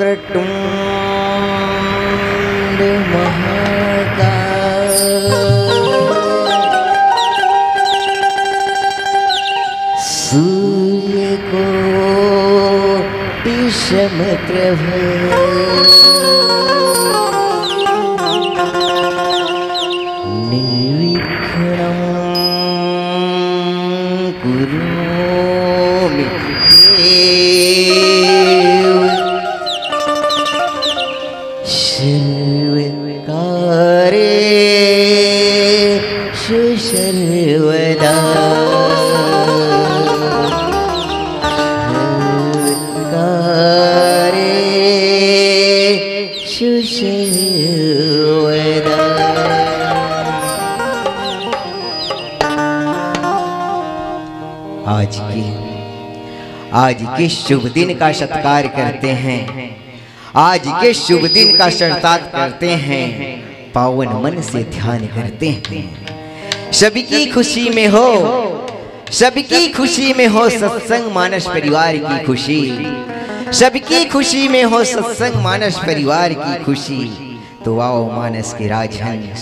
वक्रतुंड महाकाय सूर्यकोटि समप्रभ निर्विघ्नं कुरु सर्वकार्येषु सर्वदा सर्वकार्येषु सर्वदा। आज के शुभ दिन का सत्कार करते हैं, आज के शुभ दिन का सत्कार करते हैं, पावन मन से ध्यान करते हैं। सबकी खुशी में हो, सबकी खुशी में हो सत्संग मानस परिवार की खुशी, सबकी खुशी में हो सत्संग मानस परिवार की खुशी। तो आओ मानस के राजहंस,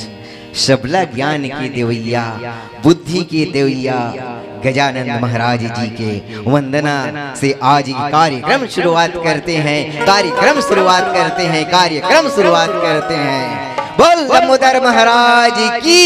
सबला ज्ञान के देवैया, बुद्धि के देवैया गजानंद महाराज जी के वंदना से आज कार्यक्रम शुरुआत करते हैं, कार्यक्रम शुरुआत करते हैं, कार्यक्रम शुरुआत करते हैं। बोल दामोदर महाराज की।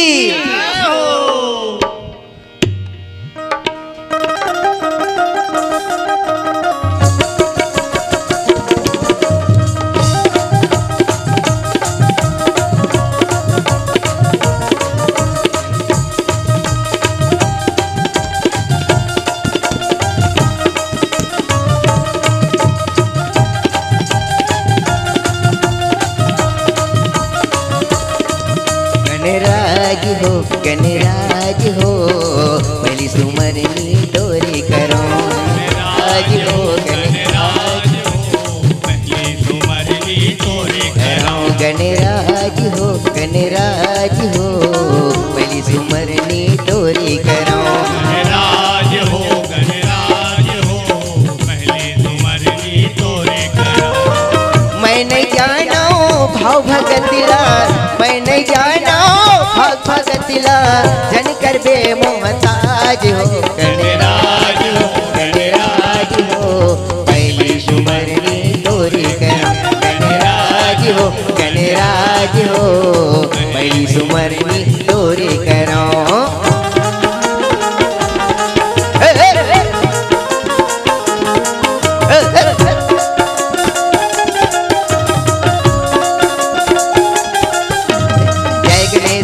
गणराज हो पहली सुमरनी तोरी करो, आज हो गणराज हो पहली सुमरनी तोरी करो, गणराज हो पहली सुमरनी तोरी करो, गणराज हो पहली सुमरनी तोरी करो। मैं नहीं जाना भाव भगतिला, मैं नहीं जाना भाव भगतिला, जन कर बे मोहताज हो गणराज हो पहली सुमरनी तोरी करो, गणराज हो पहली सुमरनी तोरी करो।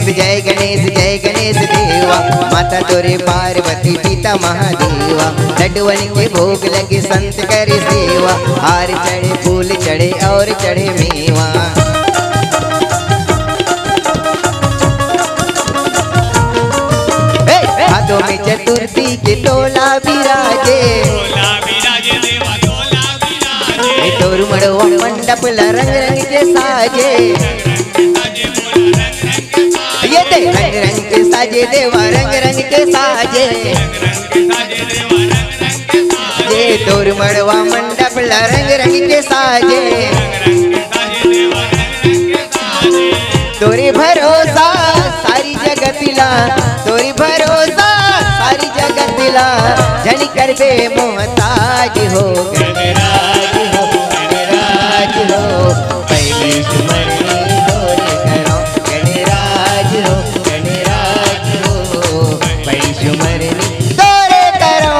जय गणेश देवा, माता तोरे पार्वती पिता महादेवा, लड्डुअन के भोग लगे संत करे सेवा, हार चढ़े फूल चढ़े और चढ़े मेवा। हाथों में चतुर्थी के तोला विराजे, तोर मड़वा मंडप रंग रंग के साजे, ये दे रंग रंग के साजे देवा, रंग रंग के साजे, ये तोर मड़वा मंडप रंग रंग के साजे, तोरी भरोसा सारी जगतिला, तोरी भरोसा सारी जगतिला, जन कर बे मोहताज हो गणराज हो पहली सुमरनी तोरी करो, गणराज हो पहली सुमरनी तोरे करो।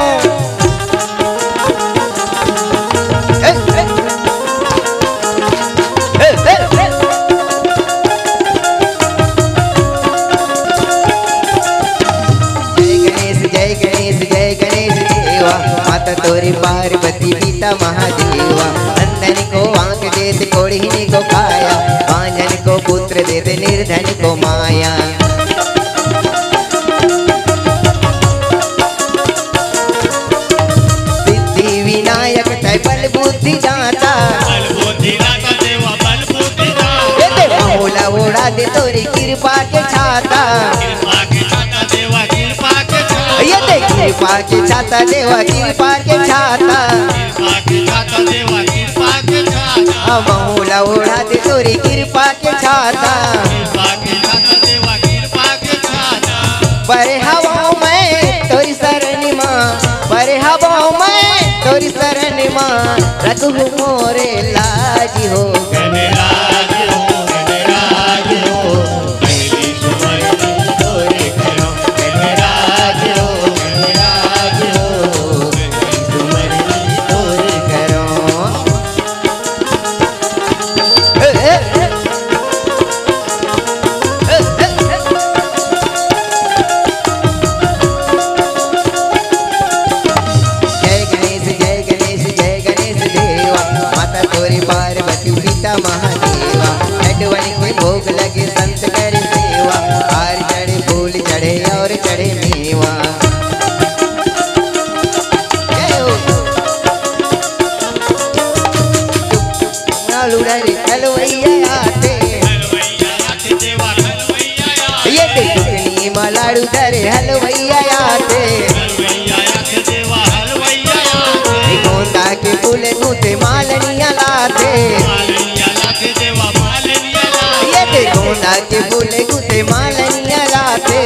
जय गणेश देवा, माता तोरी पार्वती पिता महादेवा, नंदन को आंख देते कोढ़िनी को काया, वांझन को पुत्र देते निर्धन को माया। सिद्धि विनायक तय बल बुद्धि दाता, मोला ओढ़ा दे तोरी कृपा के छाता, ये देख कृपा के छाता देवा, कृपा के छाता, बहुला उड़ा दे तोरी कृपा के छाता बड़े हवाओं में तोरी शरण माँ बड़े हवाओं में तोरी शरण माँ रखू मोरे लाज हो महादेवा लड्डुवन के भोग लगे संत करे सेवा हार चढ़े फूल चढ़े और चढ़े मेवा हलवैया आते ये टुकनी मलाड़ू धरे हलवैया आते गोंदा के फूल तूते मालनिया लाते गोंदा के फूले गुते मालनिया लाते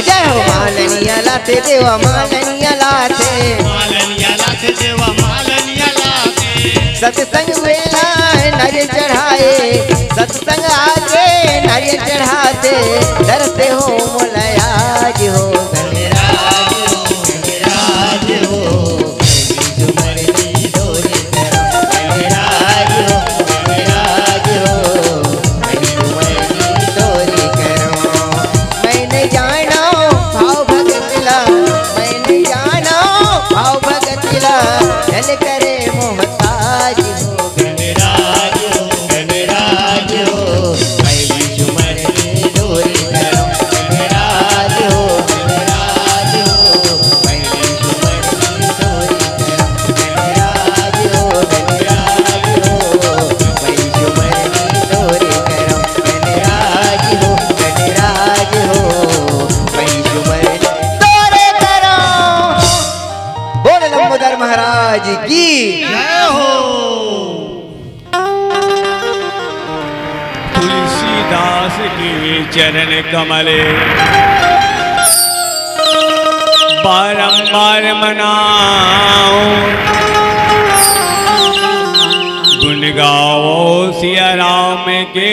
जय हो मालनिया लाते देवा मालनिया लाते सत्संग वेला नारियल चढ़ाए सत्संग आके नारियल चढ़ाते डरते हो मोलयाज हो करे मोहताज हो गणराज हो पहली झुमर की डोरी करो गणराज हो पहली झुमर की डोरी करो गणराज हो पहली झुमर की डोरी करो गणराज हो पहली झुमर डोरी करो। बोल लंबोदर महाराज की जय हो। तुलसीदास के चरण कमले बारंबार मनाओ गुण गाओ सिया राम के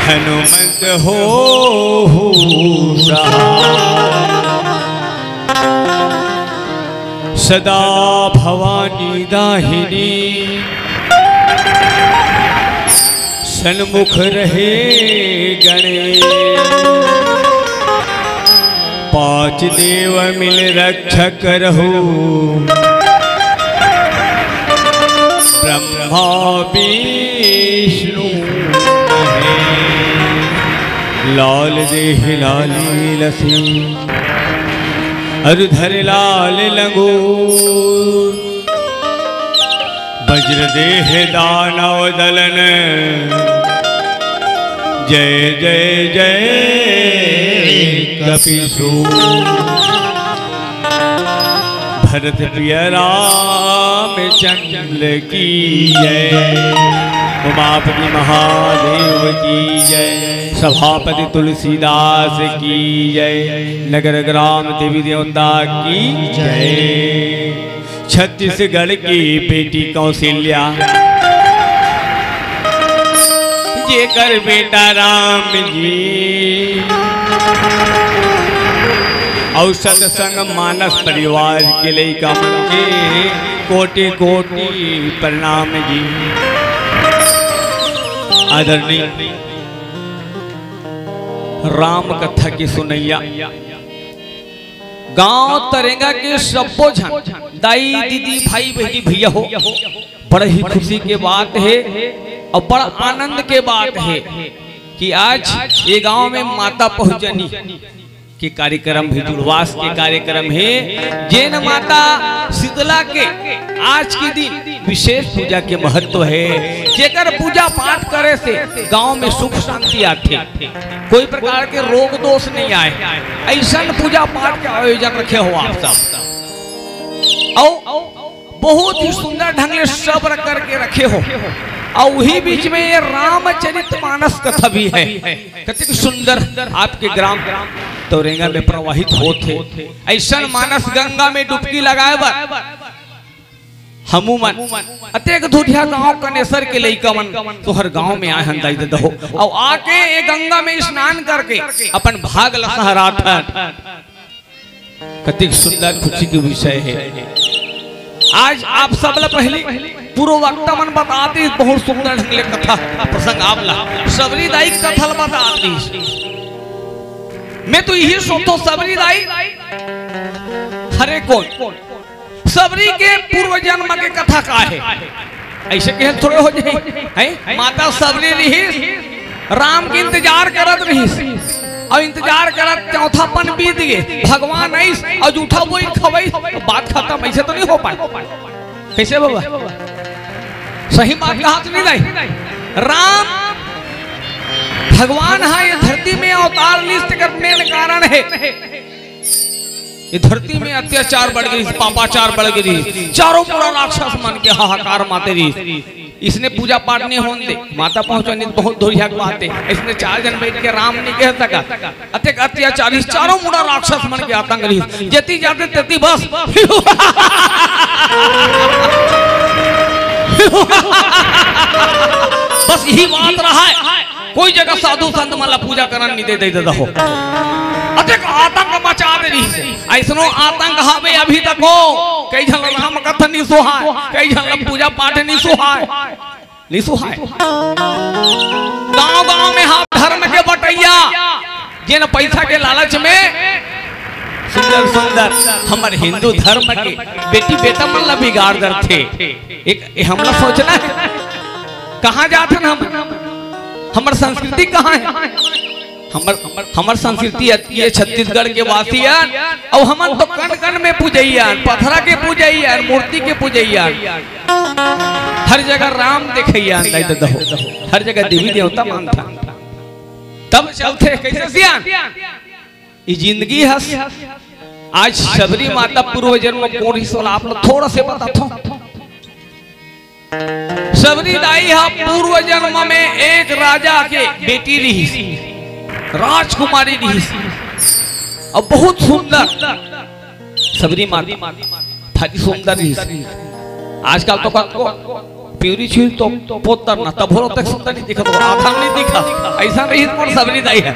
हनुमंत हो सदा भवानी दाहिनी सन्मुख रहे गणे पांच देव मिल रक्षक रहो ब्रह्मा विष्णु लाल देह लाली लसी अरुधर लाल लंगूर वज्र देह दानव दलन जय जय जय कपिसूर भरत प्रिय रामचंद्र की जय उमापति महादेव की जय सभापति तुलसीदास की जय नगर ग्राम देवी देवता की जय छत्तीसगढ़ की बेटी कौशल्या ये कर बेटा राम जी और सत्संग मानस परिवार के लिए कामन के कोटि कोटि प्रणाम जी। आदरणीय राम कथा की सुनैया गांव तरेंगा के सबो झन दाई दीदी भाई बहनी भैया हो बड़े ही खुशी के बात है और बड़ा आनंद के बात है कि आज ये गांव में माता पहुंचनी के कार्यक्रम भी जुड़वास के कार्यक्रम है जैन माता शीतला के आज के दिन विशेष पूजा के महत्व है जेकर पूजा पाठ करे से गांव में सुख शांति आते कोई प्रकार के रोग दोष नहीं आए ऐसा पूजा पाठ के आयोजन रखे हो आप सब। और बहुत ही सुंदर ढंग से सब्र करके रखे हो। और वही बीच में ये रामचरितमानस कथा भी है। कितनी सुंदर आपके ग्राम तोरेंगा में प्रवाहित होते, ऐसा मानस गंगा में डुबकी लगाए बा हमूमन अतेक धुरिया गांव कनेसर के लइका मन तो हर गांव में आए हंदाई दे दहो और आके ये गंगा में स्नान करके अपन भाग लसहरात। कितनी सुंदर खुशी की विषय है। आज आप सब पहले पूर्व वक्ता मन बताते बहुत सुंदर ढंग कथा प्रसंग आवला सबरी दाई कथा बताती। मैं तो यही सोचो सबरी दाई हरे कौन सबरी के पूर्व जन्म के कथा का है। ऐसे कहे थोड़े हो जाए है। माता सबरी रही राम के इंतजार करत रही और इंतजार करत चौथापन बीत गए। भगवान आई और जूठा वही खवई बात खत्म। ऐसे तो नहीं हो पाए। कैसे बाबा सही बात कहा तो नहीं लाई। राम भगवान है ये धरती में अवतार लिस्ट करने का कारण है। ये धरती में अत्याचार बढ़ गई, पापाचार बढ़ गई, चारों पूरा राक्षस मन के हाहाकार माते रही। इसने पूजा पाठ नहीं होने दे, माता पहुंचने बहुत धोरिया को आते। इसने 4 जन बैठ के राम नहीं कह सका। अत्यक अत्याचारी चारों पूरा राक्षस मन के आतंक रही। जती जाते तती बस बस यही बात रहा है। कोई जगह साधु संत माला पूजा करन नहीं दे दे हो। अतक आतंक मचा दे रही। ऐसनो आतंक हावे अभी तक हो। कई जन राम कथा नहीं सुहाय, कई जन पूजा पाठ नहीं सुहाय, नहीं सुहाय। गांव-गांव में हा धर्म के बटैया जिन पैसा के लालच में सुंदर सुंदर हमारे हिंदू धर्म के बेटी बेटा मन ला बिगाड़ दर थे। एक हमला सोचना है कहाँ जाते हम। हमार संस्कृति कहाँ है। हमार संस्कृति ये छत्तीसगढ़ के वासियन और हमन तो कण कण में पूजैयन, पथरा के पूजैयन, मूर्ति के पूजैयन। हर जगह राम देखैयन, हर जगह देवी देवता मानता। तब चलते कैसे सियान ये जिंदगी हस। आज सबरी माता पूर्व जन्म कौन ही सोला आप लोग थोड़ा से बता थो। सबरी दाई हा पूर्व जन्म में एक राजा के बेटी रही, राजकुमारी रही और बहुत सुंदर सबरी माता भारी सुंदर रही। आजकल तो प्यूरी छील तो पोतर ना तब हो तक सुंदर नहीं दिखा, तो आधा नहीं दिखा। ऐसा रही तो सबरी दाई है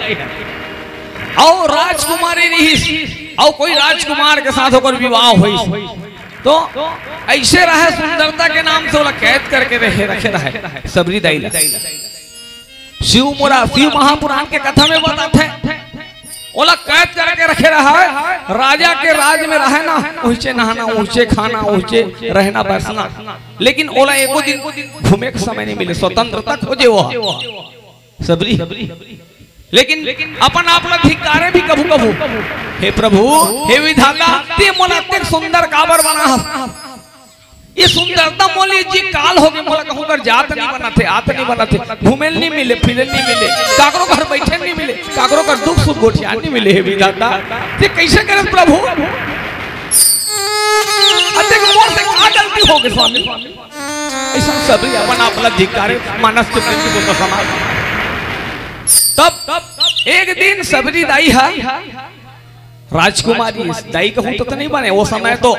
और राजकुमारी रही और कोई राजकुमार के साथ होकर विवाह हुई तो ऐसे रहे सुंदरता के नाम से वो कैद करके रखे रहे सबरी दाई। शिव महापुराण के कथा में बताते ओला कैद करके रखे रहा है। राजा के राज में रहे ना, ऊंचे नहाना, ऊंचे खाना, ऊंचे रहना बसना। लेकिन ओला एको दिन घूमे का समय नहीं मिले, स्वतंत्रता खोजे वो सबरी। लेकिन अपन आप लोग धिक्कारे भी कभू कभू। हे प्रभु, हे विधाता, ते मोला तक सुंदर काबर बना। ये सुंदरता मोली जी काल हो गए। मोला कहूं कर जात नहीं बना थे, आत नहीं बना थे, घूमेल नहीं मिले, फिरेल नहीं मिले, काकरो घर बैठे नहीं मिले, काकरो कर दुख सुख गोठिया नहीं मिले। हे विधाता, ये कैसे करे प्रभु। अते मोर से का गलती हो गई स्वामी। ऐसा सबरी अपन आप लोग धिक्कारे मानस के प्रति को समाज। तब एक दिन सबरी दाई है राजकुमारी। दाई कहूं तो नहीं बने, वो समय तो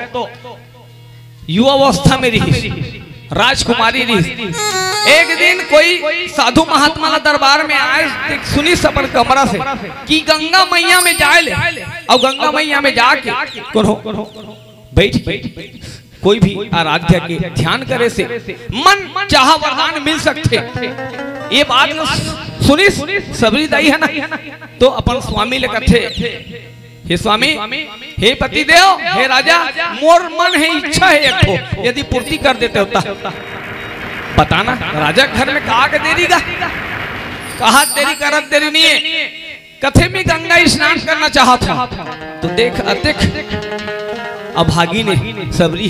युवावस्था में रही, राजकुमारी रही। एक दिन कोई साधु महात्मा दरबार में आए, सुनी सपन कमरा से कि गंगा मैया में जाए ले। और गंगा मैया में जाके बैठ कोई भी आराध्या के ध्यान करे से मन चाहा वरदान मिल सकते। ये बात सुनी सबरी दाई है ना, तो अपन स्वामी ले कथे, हे स्वामी, हे पति देव, हे राजा, मोर मन है, इच्छा है एक ठो, यदि पूर्ति कर देते होता बताना। राजा घर में कहा के देरी का, कहा देरी करत देरी नहीं है। कथे में गंगा स्नान करना चाहा था तो देख अतिक अभागी ने सबरी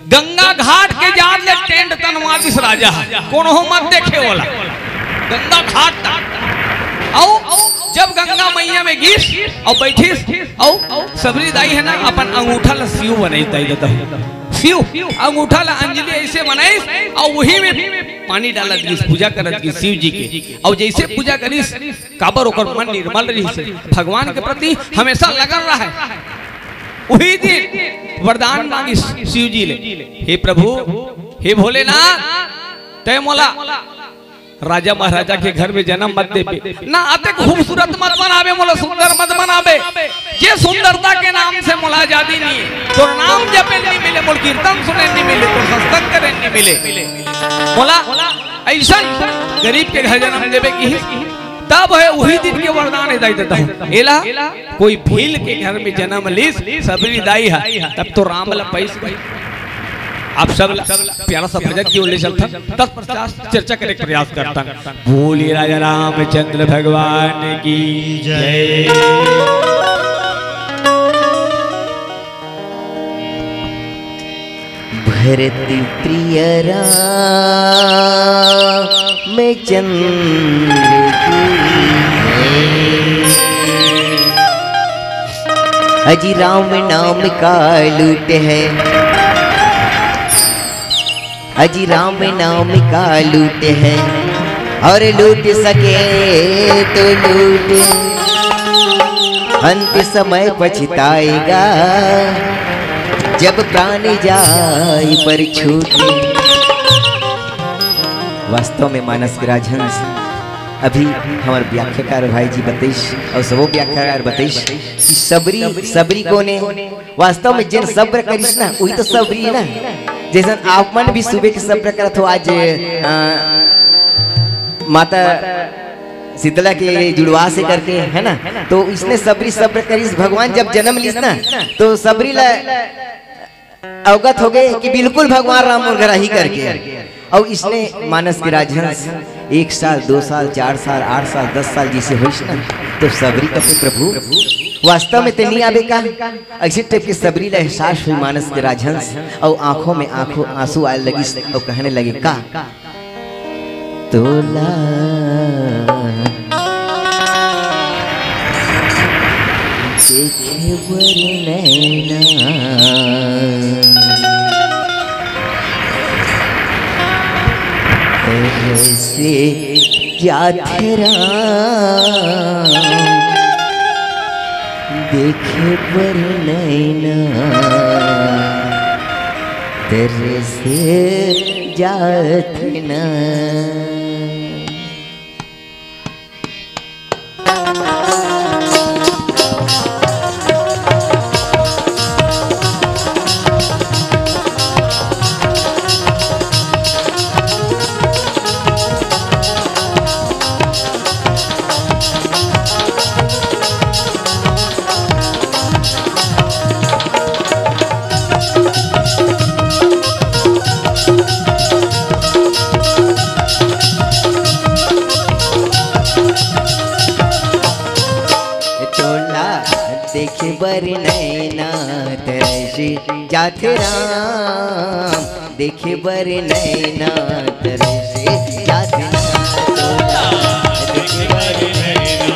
गंगा घाट के जान ले टेंट तनवा दिस राजा कौन हो मत देखे वाला गंगा घाट आओ। जब गंगा मैया में गिर और बैठिस और सबरी दाई है ना अपन अंगूठा ला सियो बनाई दाई देता है। शिव अंगूठा ला अंजलि ऐसे बनाई और वही में पानी डालत गई, पूजा करत गई शिव जी के। और जैसे पूजा करी काबर ओकर मन निर्मल रही से भगवान के प्रति हमेशा लगन रहा है। वही दिन वरदान मांगी शिव जी ले, हे प्रभु हे भोलेनाथ तय मोला राजा महाराजा के घर में जन्म मत दे ना, आते खूबसूरत मत बनावे, मोला सुंदर मत बनावे। ये सुंदरता के नाम से मोला आजादी नहीं है, तो नाम जपे नहीं मिले, मोल कीर्तन सुने नहीं मिले, तो सत्संग करे नहीं मिले। मोला ऐसा गरीब के घर जन्म देवे की तब है वही दिन के वरदान है दाई देता हूँ। एला कोई भील के घर में जन्म लीस सबरी दाई है, तब तो राम ला पैसा। आप सब प्यारा सा भजन की ओर ले चलता, तत्पश्चात चर्चा करने का प्रयास करता। बोलिए राजा रामचंद्र भगवान की जय। भरत प्रिय रामचंद्र अजी राम नाम का लूट है, अजी राम नाम का लूट है, और लूट सके तो लूट, अंत समय पछताएगा जब प्राण जाए पर छूटे। वास्तव में मानस के राजहंस अभी हमारे व्याख्याकार भाई जी बताइश और सबो व्याख्याकार बताइश कि सबरी को ने वास्तव में जिन सब्र करिस ना वही तो सबरी है ना। जैसे आप मन भी सुबह के सब्र करत हो, आज माता शीतला के जुड़वा से करके है ना, तो इसने सबरी सब्र करिस। भगवान जब जन्म लिस ना तो सबरी ला अवगत हो गए कि बिल्कुल भगवान राम मुर्गरा ही करके। और इसने मानस के राजहंस 1 साल 2 साल 4 साल 8 साल 10 साल जिसे होइस ना, तो सबरी कहते प्रभु वास्तव में तो नहीं आवे का। ऐसे टाइप के सबरी ला एहसास हुई मानस के राजहंस, और आंखों में आंसू आए लगी और कहने लगे का तोला देखे बर नैना से जाते राम देखे बर नैना, तेरे से जाते ना। देखे बर नैना तरसे जाते राम, देखे बर नैना तरसे जाते देखे बर नैना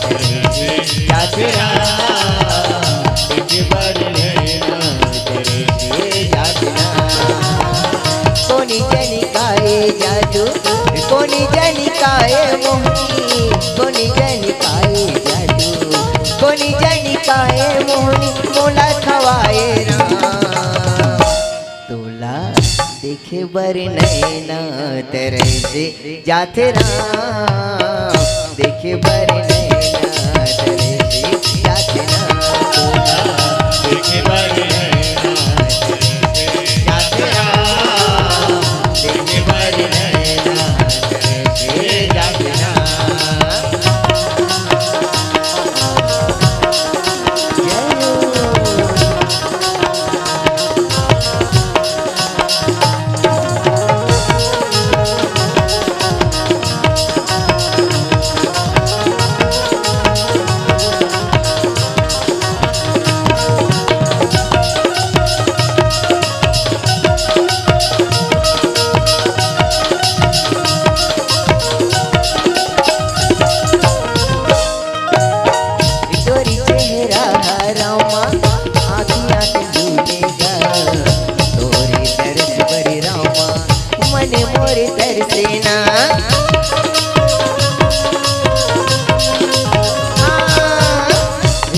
तरसे जाते राम, देखे बर नैना तरसे जाते कोनी जनिकाए जादू, कोनी जनिकाए मोहनी, कोनी जनिकाए जादू, कोनी जनिकाए मोहनी, मोला खवाए राम। तोला देखे बर नैना तेरे से जाते राम, देखे बर नैना तेरे से जाते राम, तोला देखे बर नैना तेरे से जाते राम, देखे बर नैना तेरे से जाते राम। तरसेना।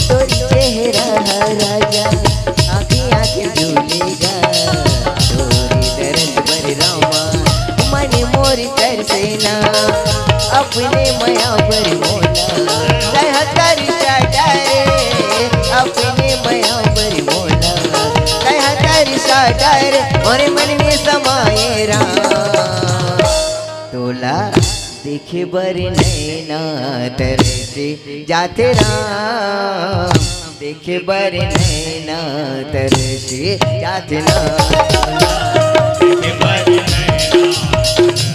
तोरी चेहरा राजा आँखें आँखें झूलेगा, तोरी दर्द बर रामा मन मोर तरसेना। अपने मया बर मोला कह कर साटारे, अपने मया बर मोला कह कर साटारे, और मन में समाये राम। तोला देखे बर नैना तरसे जाते राम, देखे बर नैना तरसे जाते राम। देखे बर नैना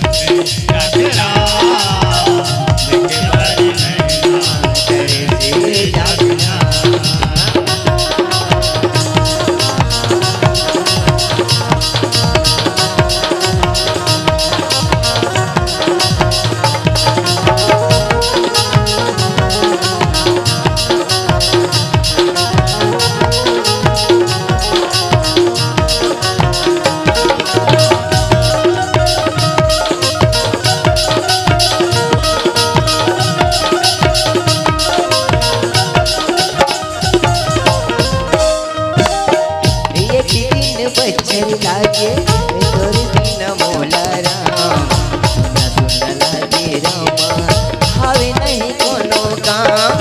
तरसे जाते राम, देखे बर नैना तरसे जाते राम। बच्चर लागे तोर बिना मोला राम, सुना सुना लागे रामा हावे नहीं कोनो काम।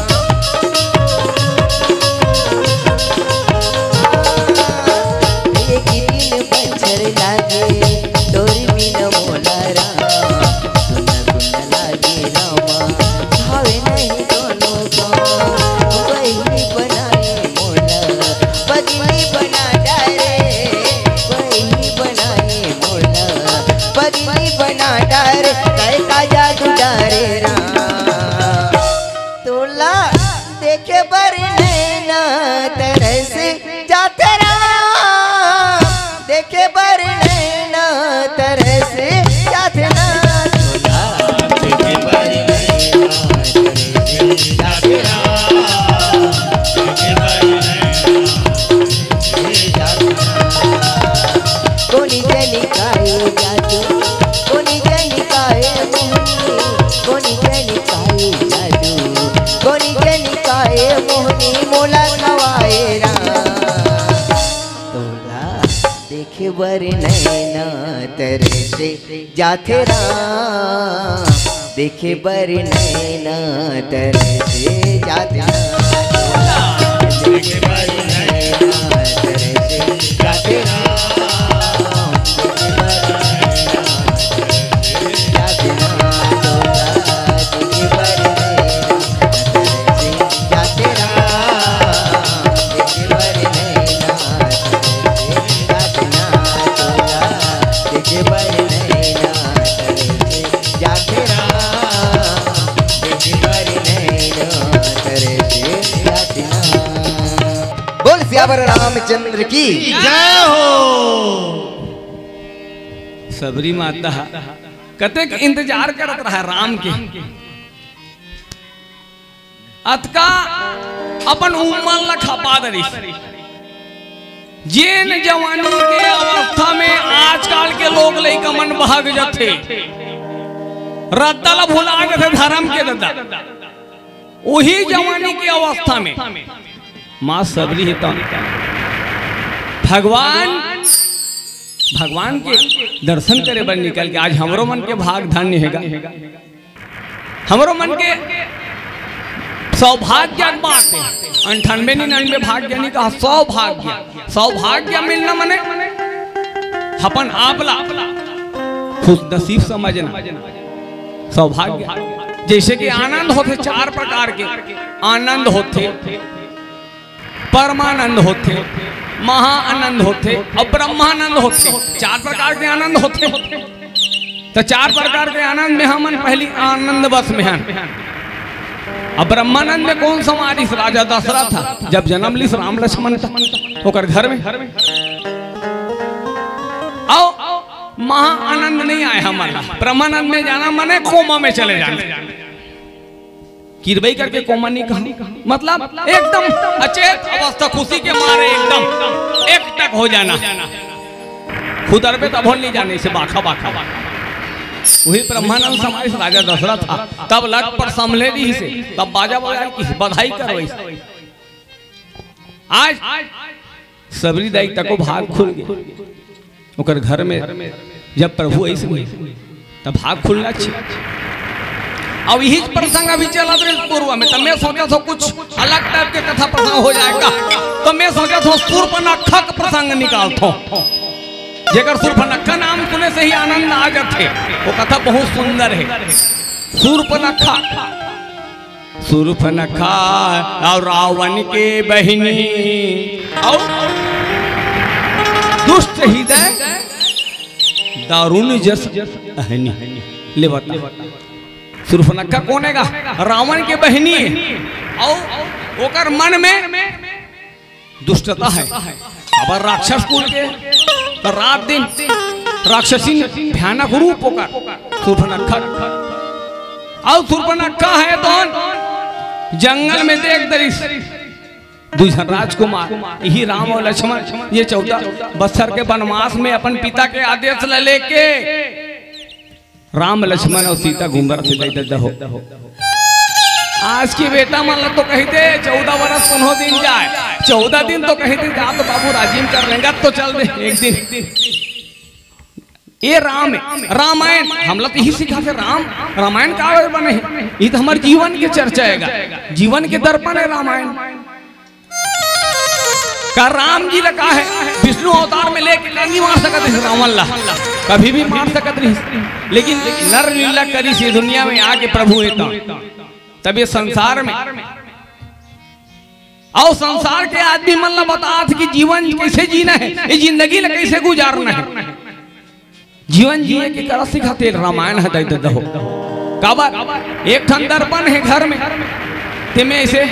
एक दिन बच्चर लागे तोर बिना मोला राम, सुना सुना लागे रामा हावे नहीं कोनो काम। वही बनाए मोला बदली बना डारे, बदली बना डार का जादू डारे राम। तोला देखे बर नैना तरसे जाते राम, देखे बर नैना तरसे जाते राम। तोला देखे बर नैना तरसे जाते राम, देखे बर नैना तरसे जाते राम। कोनी जनिकाए जादू, कोनी जनिकाए मोहनी, कोनी जनिकाए जादू, कोनी जनिकाए मोहनी मोला खवाए राम। तोला देखे बर नैना तरसे जाते राम, देखे बर नैना तरसे जाते राम। देखे बर नैना तरसे जाते राम। सियावर रामचंद्र की जय हो। सबरी माता कते इंतजार करत रहा राम के, अतका अपन उम्र लखा पादरी जेन जवानी के अवस्था में आजकल के लोग लइका मन भाग जाते, रद्दल भुला गए धर्म के दद्दा। वही जवानी की अवस्था में माँ सबरी है तो भगवान के दर्शन करे बर निकल के आज हमरो मन के भाग धन्य हैगा, हमरो मन के सौभाग्य बात है। 98-99 भाग्य नहीं कहा सौभाग्य, सौभाग्य मिलना मने अपन आपला खुश नसीब समझना सौभाग्य। जैसे कि आनंद होते चार प्रकार के आनंद होते, परमानंद होते, महाआनंद होते और ब्रह्मानंद होते। चार प्रकार के आनंद होते। तो चार प्रकार के आनंद में हमन पहली आनंद बस में हैं। अब ब्रह्मानंद में कौन समाधि राजा दशरथ था जब जन्म ली राम लक्ष्मण होकर घर में। आओ महाआनंद नहीं आए हमारा, ब्रह्मानंद में जाना मने कोमा में चले जाना, किरबई करके कोमा नहीं कहा, मतलब एकदम अचेत अवस्था खुशी के मारे एकदम एक टक हो जाना, खुद अरबे तब नहीं जाने से बाखा बाखा वही ब्रह्मानंद समाज राजा दशरथ था, तब लट पर संभले दी से, तब बाजा बजा की बधाई करवाई। आज सबरी दाई तको भाग खुल गए ओकर घर में, जब प्रभु ऐसे हुए तब भाग खुलना चाहिए। अब यही प्रसंग अभी चला पूर्व में, तो मैं सोचा था कुछ अलग टाइप के कथा प्रसंग हो जाएगा, तो मैं सोचा था शूर्पणखा का प्रसंग निकालता हूं, जेकर शूर्पणखा नाम सुने से ही आनंद आ जाते। वो कथा बहुत सुंदर है। शूर्पणखा, शूर्पणखा और रावण के बहिनी और दुष्ट हृदय दारुण जस अहनी। ले बता शूर्पणखा कौन है? रावण के बहिनी और ओकर मन में दुष्टता है। अब राक्षस कुल के तो रात दिन राक्षसी भयानक रूप होकर शूर्पणखा। और शूर्पणखा है तो जंगल में देख दरिस दुजन राजकुमार, यही राम और लक्ष्मण ये 14 बत्सर के वनवास में अपन पिता के आदेश लेके राम लक्ष्मण और सीता घूमर से दे हो। आज की बेटा मान लो तो कही दे 14 वर्ष 15 दिन जाए, 14 दिन तो कही दे जा तो बाबू राजीव कर लेंगे तो चल दे एक दिन। ये राम है, रामायण हम लोग यही सिखाते। राम रामायण का बने है, ये तो हमारे जीवन की चर्चा है, जीवन के दर्पण है रामायण का। राम जी ने कहा है विष्णु अवतार में लेके नहीं मार सकते थे रावण ला, कभी भी मार सकते नहीं, लेकिन नर लीला करी से दुनिया में आके प्रभु है तब ये संसार में और संसार के आदमी मन ला बता कि जीवन कैसे जीना है, ये जिंदगी ला कैसे गुजारना है, जीवन जिए के करा सिखाते रामायण है। दे हो काबर एक ठन दर्पण है घर में, ते में ऐसे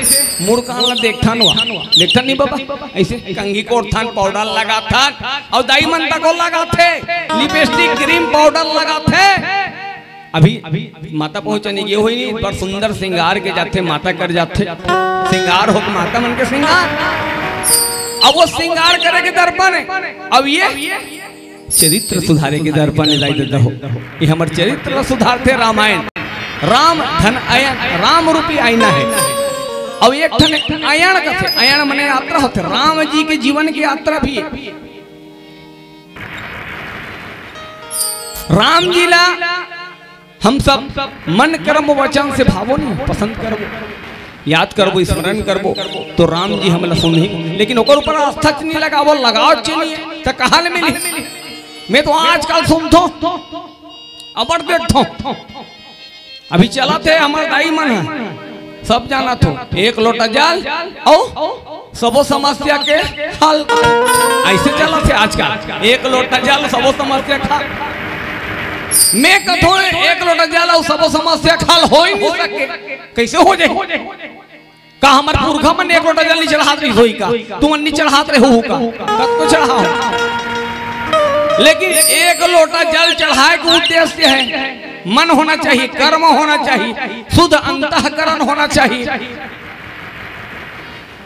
मुड़ कान देखता नहीं बाबा, ऐसे कंघी को थान पाउडर लगा था और दाई मन तक लगा थे, लिपस्टिक क्रीम पाउडर लगा थे। अभी माता पहुंचने ये हुई नहीं, पर सुंदर श्रृंगार के जाते माता कर जाते, श्रृंगार हो माता मन के श्रृंगार। अब वो श्रृंगार करे के दर्पण है, अब ये चरित्र सुधारे के दर्पण हो। ये हमारे चरित्र सुधारते रामायण। राम धन अयन, राम रूपी आईना है। अब एक ठन अयन का थे, अयन मने यात्रा होते, राम जी के जीवन की यात्रा भी है। राम जी ला हम सब मन कर्म वचन से भावो नहीं पसंद करबो, याद करबो, स्मरण करबो तो राम जी हमला सुनही, लेकिन ओकर ऊपर आस्था नहीं लगावो, लगाओ चलिए तो कहाँ ले मिली। मैं तो आजकल सुनतो अबर देखो, अभी चला थे हमारे दाई मन है, सब जाना तो एक लोटा जल और सबो समस्या के हल, ऐसे चला थे आजकल। एक लोटा जल सबो समस्या खा, मैं कथो एक लोटा जल और सबो समस्या खाल हो ही नहीं सके, कैसे हो जाए? का हमारे पुरखा मन एक लोटा जल नहीं चढ़ात रही होई का, तुम नहीं चढ़ात रहे हो का, कब को चढ़ाओ। लेकिन एक लोटा जल चढ़ाए का उद्देश्य है मन होना चाहिए, कर्म होना चाहिए, शुद्ध अंतःकरण होना चाहिए।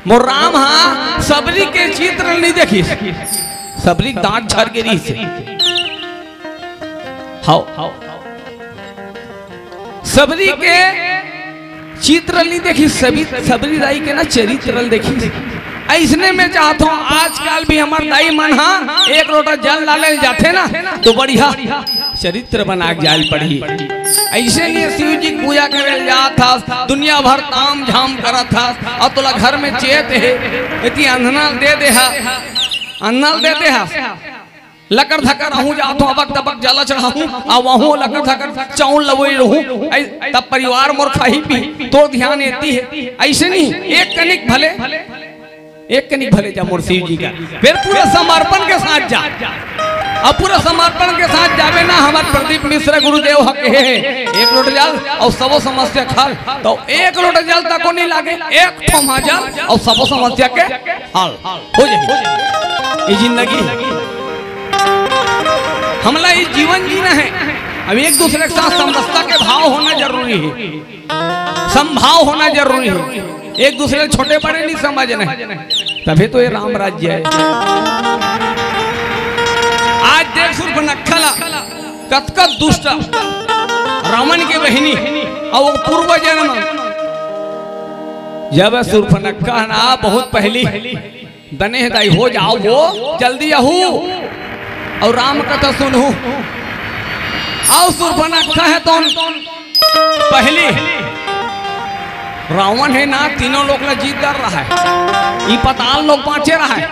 वो राम हाँ सबरी के चित्र नहीं देखी, सबरी दांत झर गिरी से सबरी के चित्र नहीं देखी, सबरी दाई के ना चरित्र देखी। ऐसने में चाहता हूँ आजकल भी हमारे दाई मन हाँ एक लोटा जल डाले जाते ना तो बढ़िया चरित्र बना के जाल पड़ी। ऐसे नहीं शिव जी पूजा करे जाता, दुनिया भर ताम झाम करा था, और तुला घर में चेत है इतनी अंधनल दे दे हा, अन्नल दे दे हा, लकर धकर रहूं जातो अबक दबक जला चढ़ाऊं आ वहूं लकर धकर चाउल लवई रहूं, तब परिवार मोर खाही पी तो ध्यान एती है। ऐसे नहीं एक कनिक भले जा मोर शिव जी का, फिर पूरे समर्पण के साथ जा, अब पूरा समर्पण के साथ जावे ना। हमारे प्रदीप मिश्र गुरुदेव हक है एक लोटा जल और सबो समस्या खाल, तो एक लोटा जल तक नहीं लागे, एक ठोमा जल और सबो समस्या के हाल हो जाए। ये जिंदगी हमला ये जीवन जीना है। अब एक दूसरे के साथ समरसता के भाव होना जरूरी है, समभाव होना जरूरी है, एक दूसरे छोटे बड़े नहीं समझना है, तभी तो ये राम राज्य है। आज देख शूर्पणखा कतकत दुष्ट रावण की बहनी और वो पूर्व जन्म जब शूर्पणखा ना बहुत पहली दने दाई हो जाओ वो जल्दी आहू और राम कथा सुनू और शूर्पणखा है तो पहली रावण है ना तीनों लोग ला जीत कर रहा है ये पताल लोग पांचे रहा है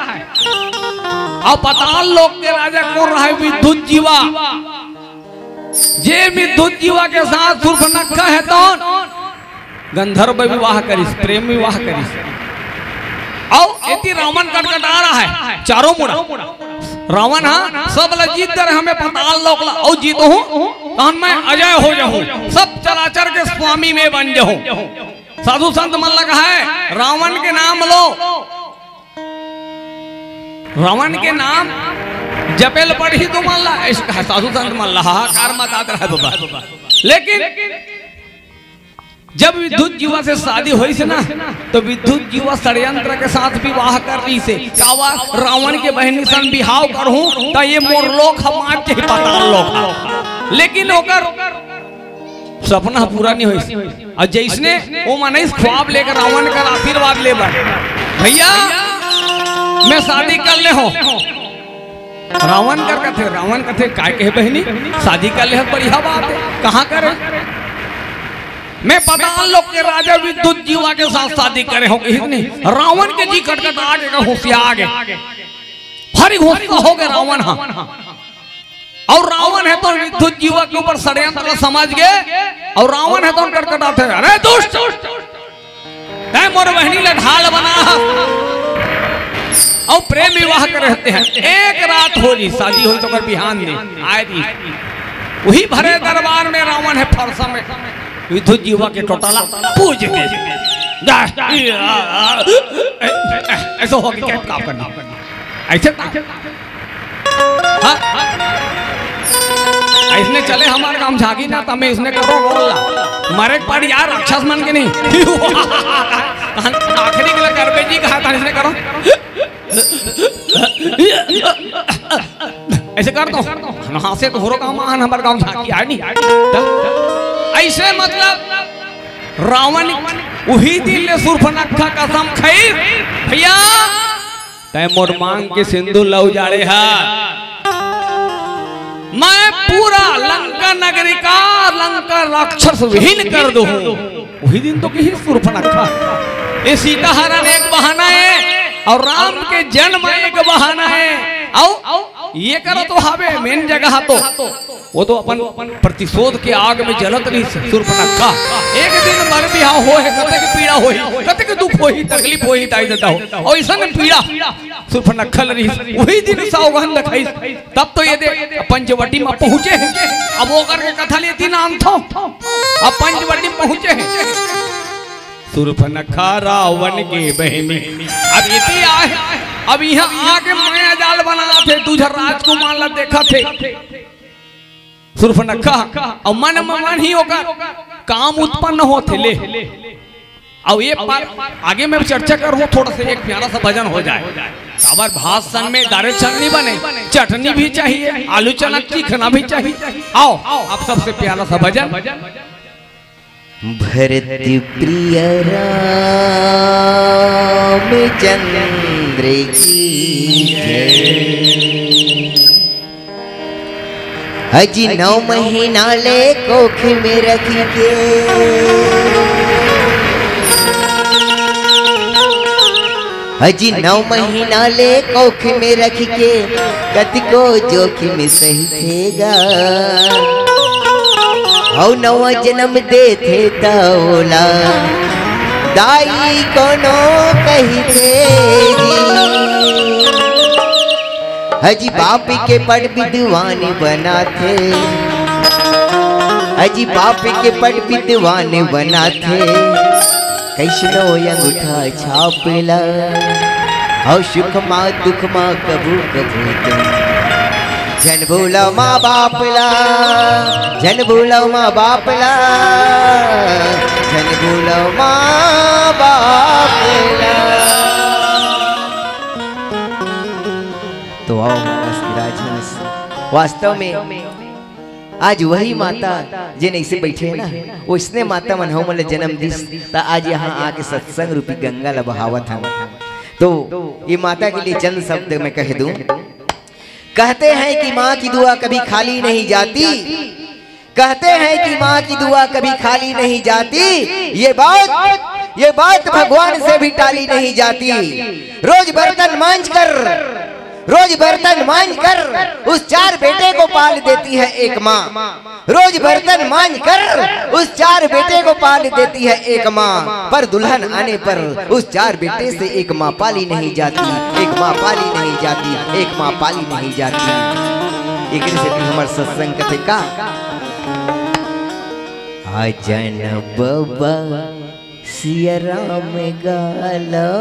और पताल लोग के राजा कौन रहा है विद्युत जीवा जे विद्युत जीवा के साथ शूर्पणखा है तो गंधर्व विवाह करिस प्रेम विवाह करिस और इति रावण कटकटा रहा है चारों मुड़ा रावण हाँ सब ला जीत कर हमें पताल लोग ला और जीतो हूँ तो मैं अजय हो जाऊं सब चराचर के स्वामी में बन जाऊं साधु संत मन लगा है रावण के नाम लो रावण के नाम जपेल पढ़ी तो मन ला ऐसा कहा साधु संत मन ला हाहाकार मत आता है बाबा लेकिन जब विद्युत जीवा से शादी हुई से ना तो विद्युत जीवा षड्यंत्र के साथ विवाह कर रही से कावा रावण के बहनी सन बिहाव करूं तो ये मोर लोग हमार के पताल लोग लेकिन ओकर सपना पूरा नहीं हुई और जैसने वो मनीष ख्वाब लेकर रावण का आशीर्वाद ले भैया मैं शादी कर ले हो रावण कर काय कहे बहनी शादी कर ले बढ़िया बात है कहाँ करे मैं पताल लोग के राजा विद्युत जीवा के साथ शादी करे हो नहीं रावण के जी कटकटा के होशियार गए भारी होशियार हो गए रावण हाँ और रावण है तो विद्युत जीवा के ऊपर षड्यंत्र समझ गए और रावण है तो कटकटाते अरे दुष्ट मोर बहनी ले ढाल बना और प्रेम विवाह कर रहते हैं एक रात हो रही शादी हुई तो कर बिहान ने आए रही वही भरे दरबार में रावण है फरसा में विद्युत जीवा के टोटाला पूज के ऐसा हो कि क्या काम करना ऐसे इसने चले हमारे काम झागी ना तो मैं इसने करो बोला मारे पड़ यार राक्षस मन के नहीं आखिरी के लिए करबे जी कहा था इसने करो ऐसे कर दो हाँ से तो हो रहा मान हमारे गांव झाकी है नहीं ऐसे मतलब रावण वही दिन ले शूर्पणखा कसम खाई भैया तय मोर मांग के सिंधु लव जाड़े है मैं पूरा लंका नगरी का लंका राक्षस विहीन कर दूं वही दिन तो कही शूर्पणखा ये सीता हरण एक बहाना है और राम के जन्म एक बहाना है आओ ये करो तो हावे मेन जगह तो वो तो अपन प्रतिशोध के आग में जलत रही शूर्पणखा एक दिन मर बिहाव हो है कते के पीड़ा होई कते के दुख होई तकलीफ होई ताई देता हो और ऐसा में पीड़ा शूर्पणखा रही वही दिन सौगंध खाई तब तो ये दे पंचवटी में पहुंचे अब वो करके कथा लेती नाम था अब पंचवटी में पहुंचे हैं शूर्पणखा रावण के बहनी अब इति आए अब यहाँ आके माया जाल बना थे तुझे राजकुमार ला देखा थे शूर्पणखा और मन मन ही होकर काम उत्पन्न होते ले और ये आगे मैं चर्चा करूँ थोड़ा सा एक प्यारा सा भजन हो जाए अबर भाषण में दारे चटनी बने चटनी भी चाहिए आलू चना चिकना भी चाहिए आओ आप सबसे प्यारा सा भजन भरत प्रिय रामचंद्र की जय अजी 9 महीना ले कोख में रख के अजी 9 महीना ले कोख में रख के कति को जोखिम सही थेगा और 9 जन्म दे थे तौला दाई कोनो कही तेरी हजी बाप के पढ़ विद्वान बना थे हजी बाप के पढ़ विद्वान बना थे कैसनो अंगूठा छापला और सुख माँ दुख माँ कबू कबू तुम जन भूलो माँ बापला जन भूलो माँ बापला जन भूलो माँ बापला। तो आओ राजहंस वास्तव में आज वही माता जिन ऐसे बैठे है ना, वो इसने माता मन हो मले जन्म दिस ता आज यहाँ आके सत्संग रूपी गंगा ला बहावत हम। तो ये माता के लिए चंद शब्द मैं कह दूं। कहते हैं कि माँ की दुआ कभी खाली नहीं जाती, कहते हैं कि माँ की दुआ कभी खाली नहीं जाती, ये बात भगवान से भी टाली नहीं जाती। रोज बर्तन मांझ कर उस 4 बेटे को पाल देती है एक माँ। रोज बर्तन मांझ कर उस 4 बेटे को पाल देती है एक माँ। पर दुल्हन आने पर उस 4 बेटे से एक माँ पाली नहीं जाती, एक माँ पाली नहीं जाती, एक माँ पाली नहीं जाती। एक से भी हमारे सत्संग कथे का आजन बाबा सिया राम गालो,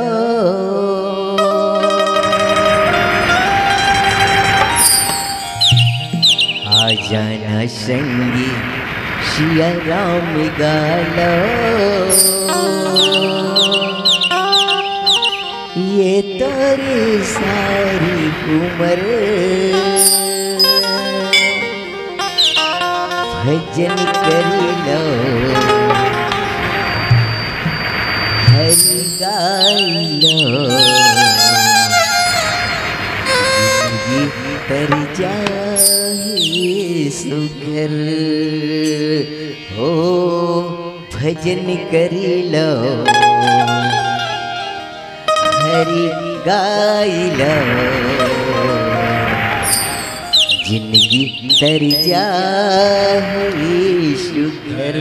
आजाना संगी सिया राम गालो। ये तोरी सारी उम्र भजन कर लो, हरि गाई लो, जिंदगी तर जाए सुघर हो। भजन कर लो, हरि गाई लो, जिंदगी तर जाए सुघर।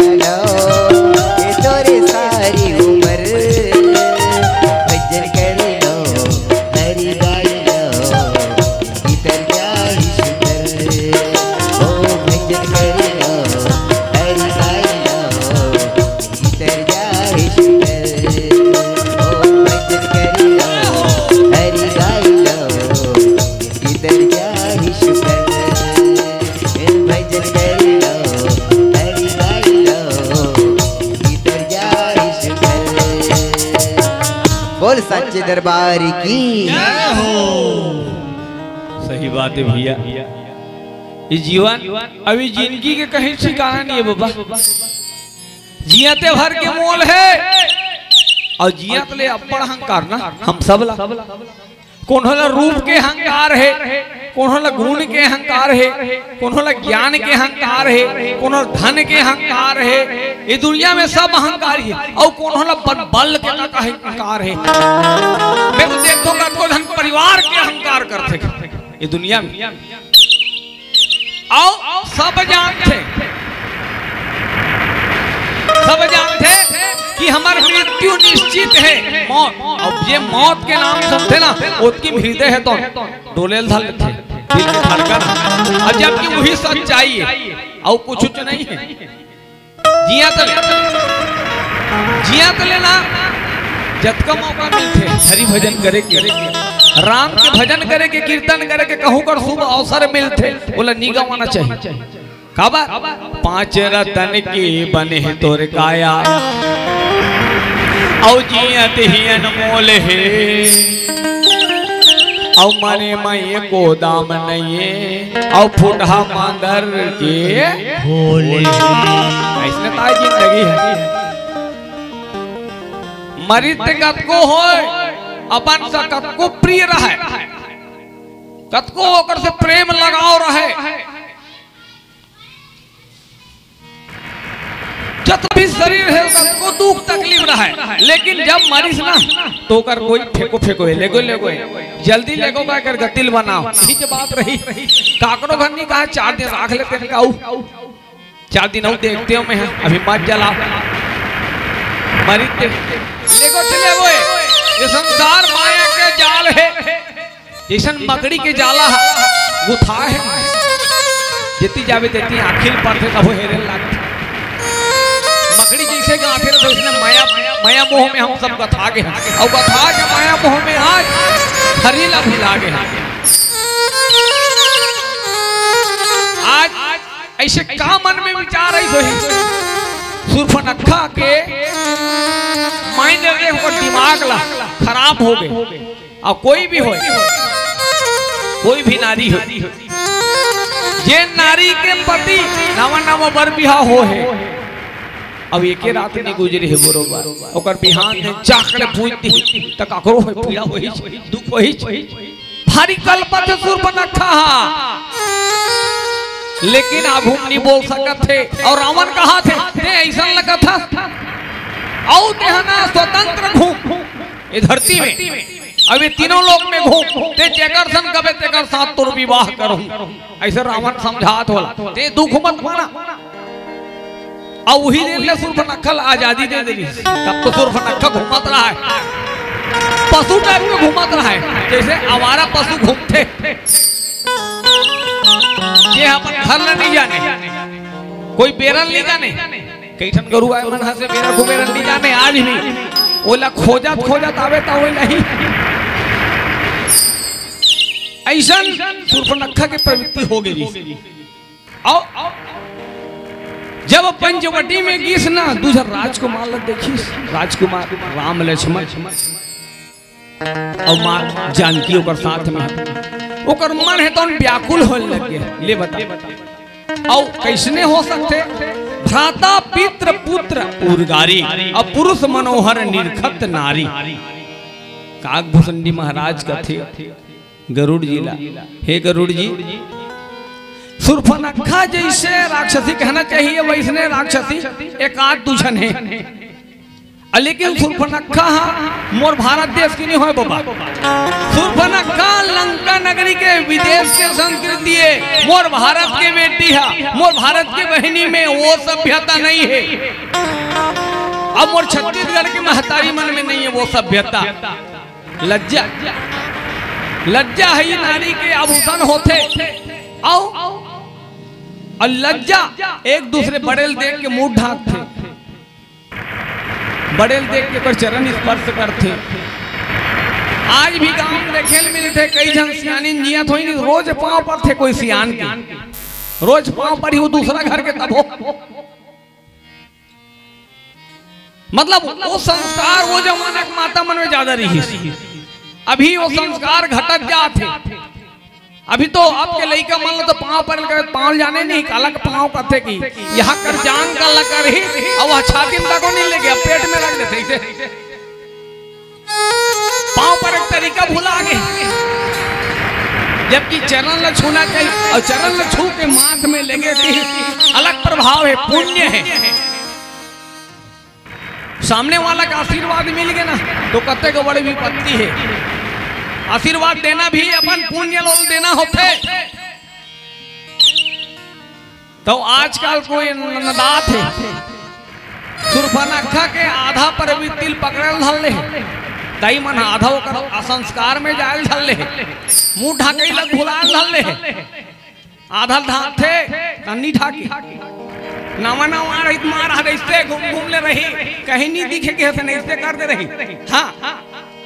गालो ये तोरे सारी उम्र भजन कर लो हरि गाय लो इतर जाहि शुकर ओ भजन कर लो हरि गाय लो इतर जाहि शुकर ओ भजन कर लो हरि गाय लो इतर जाहि शुकर भजन कर लो हरि गाय लो इतर जाहि शुकर। बोल सच्चे दरबार की सही बात है भैया। ये जीवन अभी जिंदगी के कहीं ठिकाना नहीं है बाबा। जियाते भर के मोल है और जियात ले अब्बड़ अहंकार ना हम सब ला। कोन्होला रूप के अहंकार है, कोन्होला गुण के अहंकार है, कोन्होला ज्ञान के अहंकार है, कोन्होला धन के अहंकार है। ये दुनिया में सब अहंकार है और कोन्होला बल के अहंकार है। मैं तो देखूंगा तो धन परिवार के अहंकार करते ये दुनिया में। आओ सब जानते कि हमारी मृत्यु निश्चित है, मौत। अब ये मौत के नाम सुनते ना उसकी हृदय है तो डोले धल थे दिल के धड़कन। और जबकि वही सच्चाई है और कुछ नहीं है। जिया तो लेना जब का मौका मिलते हरि भजन करे के, राम के भजन करे के, कीर्तन करे के, कहूँ कर शुभ अवसर मिलते बोला निगा होना चाहिए। काबा 5 रतन की बने हैं तोरे काया औ जियत ही अनमोल है औ मरे मैं को दाम नहीं औ फुटहा मांदर के भोले। ऐसने ताई जिंदगी है। मरित कतको हो अपन सा कतको प्रिय रहे, कतको ओकर से प्रेम लगाव रहे, जब भी शरीर है उसको दुख तकलीफ रहा है। लेकिन जब मरीज ना तो कर कोई फेंको लेगो जल्दी लेगो का कर गतिल बनाओ। ठीक बात रही काकरो घर नहीं कहा 4 दिन राख लेते हैं। 4 दिन और देखते हो मैं अभी मत जला मरीज लेगो चले वो। ये संसार माया के जाल है, जैसन मकड़ी के जाला गुथा है। जितनी जावे देती आखिर पर थे तब हेरे लगते मकड़ी जैसे गांठे रहे उसने माया मोह में हम सब गथा गए और गथा के माया मोह में आज हरीला भुला गए। आज ऐसे का मन में विचार आई सोही सुरफनखा के माइंड रे दिमाग ला खराब हो गए। और कोई भी हो, कोई भी नारी हो, जे नारी के पति नवा बर बिहार हो है अब एक रात नहीं गुजरी है बरोबर ओकर बिहान ने चाकले पूजती त काकरो है पीड़ा होई दुख होई भारी कल्पत सुरफनखा। लेकिन आभूम नहीं बोल सकत थे और रावण कहा थे ते ऐसा लगा था औ देहना स्वतंत्र घूम ये धरती में अभी तीनों लोग में घूम ते जेकर सन कबे तेकर साथ तोर विवाह करूं। ऐसे रावण समझात होला ते दुख मत माना। और वही देर ले सुरफनखा आजादी दे देली। तब तो सुरफनखा घूमत रहा है, पशु टाइप में घूमत रहा है जैसे आवारा पशु घूमते। ये अपन घर नहीं जाने, कोई बेरल नहीं जाने, कई ठन गरु आए उनहा से बेरा को बेरल नहीं जाने आज भी ओला खोजत आवे ता वही नहीं। ऐसा सुरफनखा के प्रवृत्ति हो गई। आओ जब पंचवटी में गीस ना दूसरा राजकुमार देखी, राजकुमार राम लक्ष्मण और मां जानकी ओकर साथ में ओकर मन है तो व्याकुल होने लगे। ले बता और कैसने हो सकते भ्राता पितृ पुत्र उर्गारी और पुरुष मनोहर निरखत नारी। काकभूषण जी महाराज का थे गरुड़ जी ला, हे गरुड़ जी सुरफनखा जैसे राक्षसी कहना चाहिए वैसने राक्षसी एक आध दूषण है। लेकिन सुर्पनखा मोर भारत देश की नहीं हो बाबा। सुर्पनखा लंका नगरी के विदेश के संस्कृति है, मोर भारत के बेटी है, मोर भारत की बहनी में वो सभ्यता नहीं है। अब मोर छत्तीसगढ़ के महतारी मन में नहीं है वो सभ्यता। लज्जा लज्जा है ये नारी के आभूषण होते आओ, और लज्जा एक दूसरे बड़ेल देख के मुंह ढांकते, बड़ेल देख के चरण स्पर्श करते। आज भी गांव में देखे मिले थे कई जन सियानी जिया थोड़ी नहीं, रोज पांव पर थे कोई सियान के, रोज पांव पर ही वो दूसरा घर के तब हो। मतलब वो संस्कार वो जमाना के माता मन में ज्यादा रही, अभी वो संस्कार घटक जाते। अभी तो आपके लड़का मान लो तो पांव पर पांव जाने नहीं काला का पांव कथे की यहाँ कर जान का लकर ही और वह छाती में को नहीं ले गया, पेट में रख देते इसे पांव पर एक तरीका भूला आगे, जबकि चरण ल छूना चाहिए और चरण ल छू के माथ में लेंगे अलग प्रभाव है, पुण्य है। सामने वाला का आशीर्वाद मिल गया ना तो कते को बड़ी विपत्ति है। आशीर्वाद देना भी अपन पुण्य लोग देना होते। तो आजकल कोई नदात है सुर्पनखा के आधा पर भी तिल पकड़ल धले तई मन आधा ओकर संस्कार में जायल धले, मुंह ढाके लग भुलाल धले, आधा ढाके तन्नी ढाकी नवा नवा रही मार आ ऐसे घूम घूम ले रही, कहीं नहीं दिखे के ऐसे नहीं कर दे रही। हाँ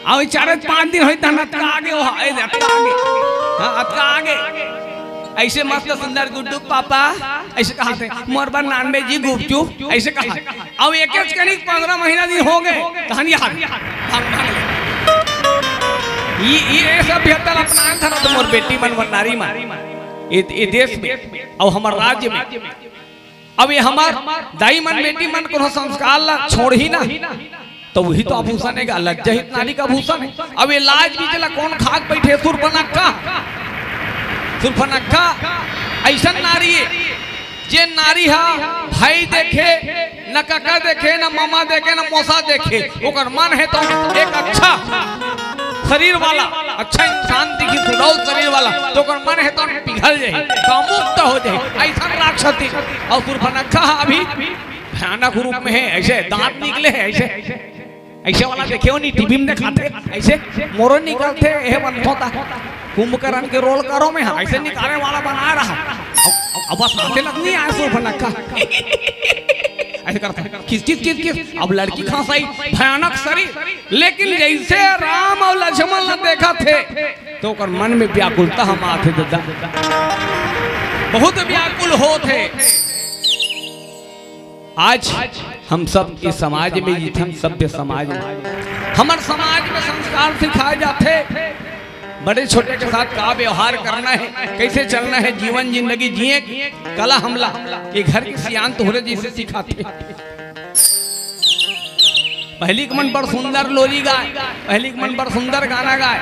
अब 4-5 दिन हुई तनका आगे वो आगे, हाँ अतका आगे ऐसे मस्त सुंदर गुड्डू पापा ऐसे कहा थे मोरबा नानबे जी गुपचुप ऐसे कहा। अब एक करीब 15 महीना दिन हो गए कहानी ये सब बेहतर अपना था तो मोर बेटी मन नारी मन ये देश में और हमारे राज्य में। अब ये हमार दाई मन बेटी मन को संस्कार ला छोड़ ही ना तो वही तो आभूषण है, लज्जा ही नारी का आभूषण है। अब ये लाज भी चला कौन खाक बैठे सुर्पनखा, सुर्पनखा ऐसा नारी है जे नारी हा भाई देखे न काका देखे न मामा देखे न मौसा देखे, ओकर मन है तो एक अच्छा शरीर वाला अच्छा इंसान दिखी सुडौल शरीर वाला तो ओकर मन है तो पिघल जाए कामुक्त हो जाए ऐसा राक्षसी। और सुर्पनखा अभी भयानक रूप में है, ऐसे दांत निकले हैं ऐसे ऐसे वाला देखे हो नहीं टीवी में दिखाते ऐसे मोरो निकलते है बनता कुंभकर्ण के रोल करो में ऐसे निकालने वाला बना रहा। अब बस आते लगनी है सुर्पनखा ऐसे करता किस अब लड़की खासाई भयानक शरीर, लेकिन जैसे राम और लक्ष्मण ने देखा थे तो कर मन में व्याकुलता हम आते दादा बहुत व्याकुल हो थे। आज हम सब के समाज में हम सभ्य समाज में हमारे समाज में संस्कार सिखाए जाते, बड़े छोटे के साथ का व्यवहार करना है, कैसे चलना है, जीवन जिंदगी जिए कला हमला ये घर के सियान तोहरे जैसे सिखाते। पहली के मन पर सुंदर लोरी गाय, पहली के मन पर सुंदर गाना गाय,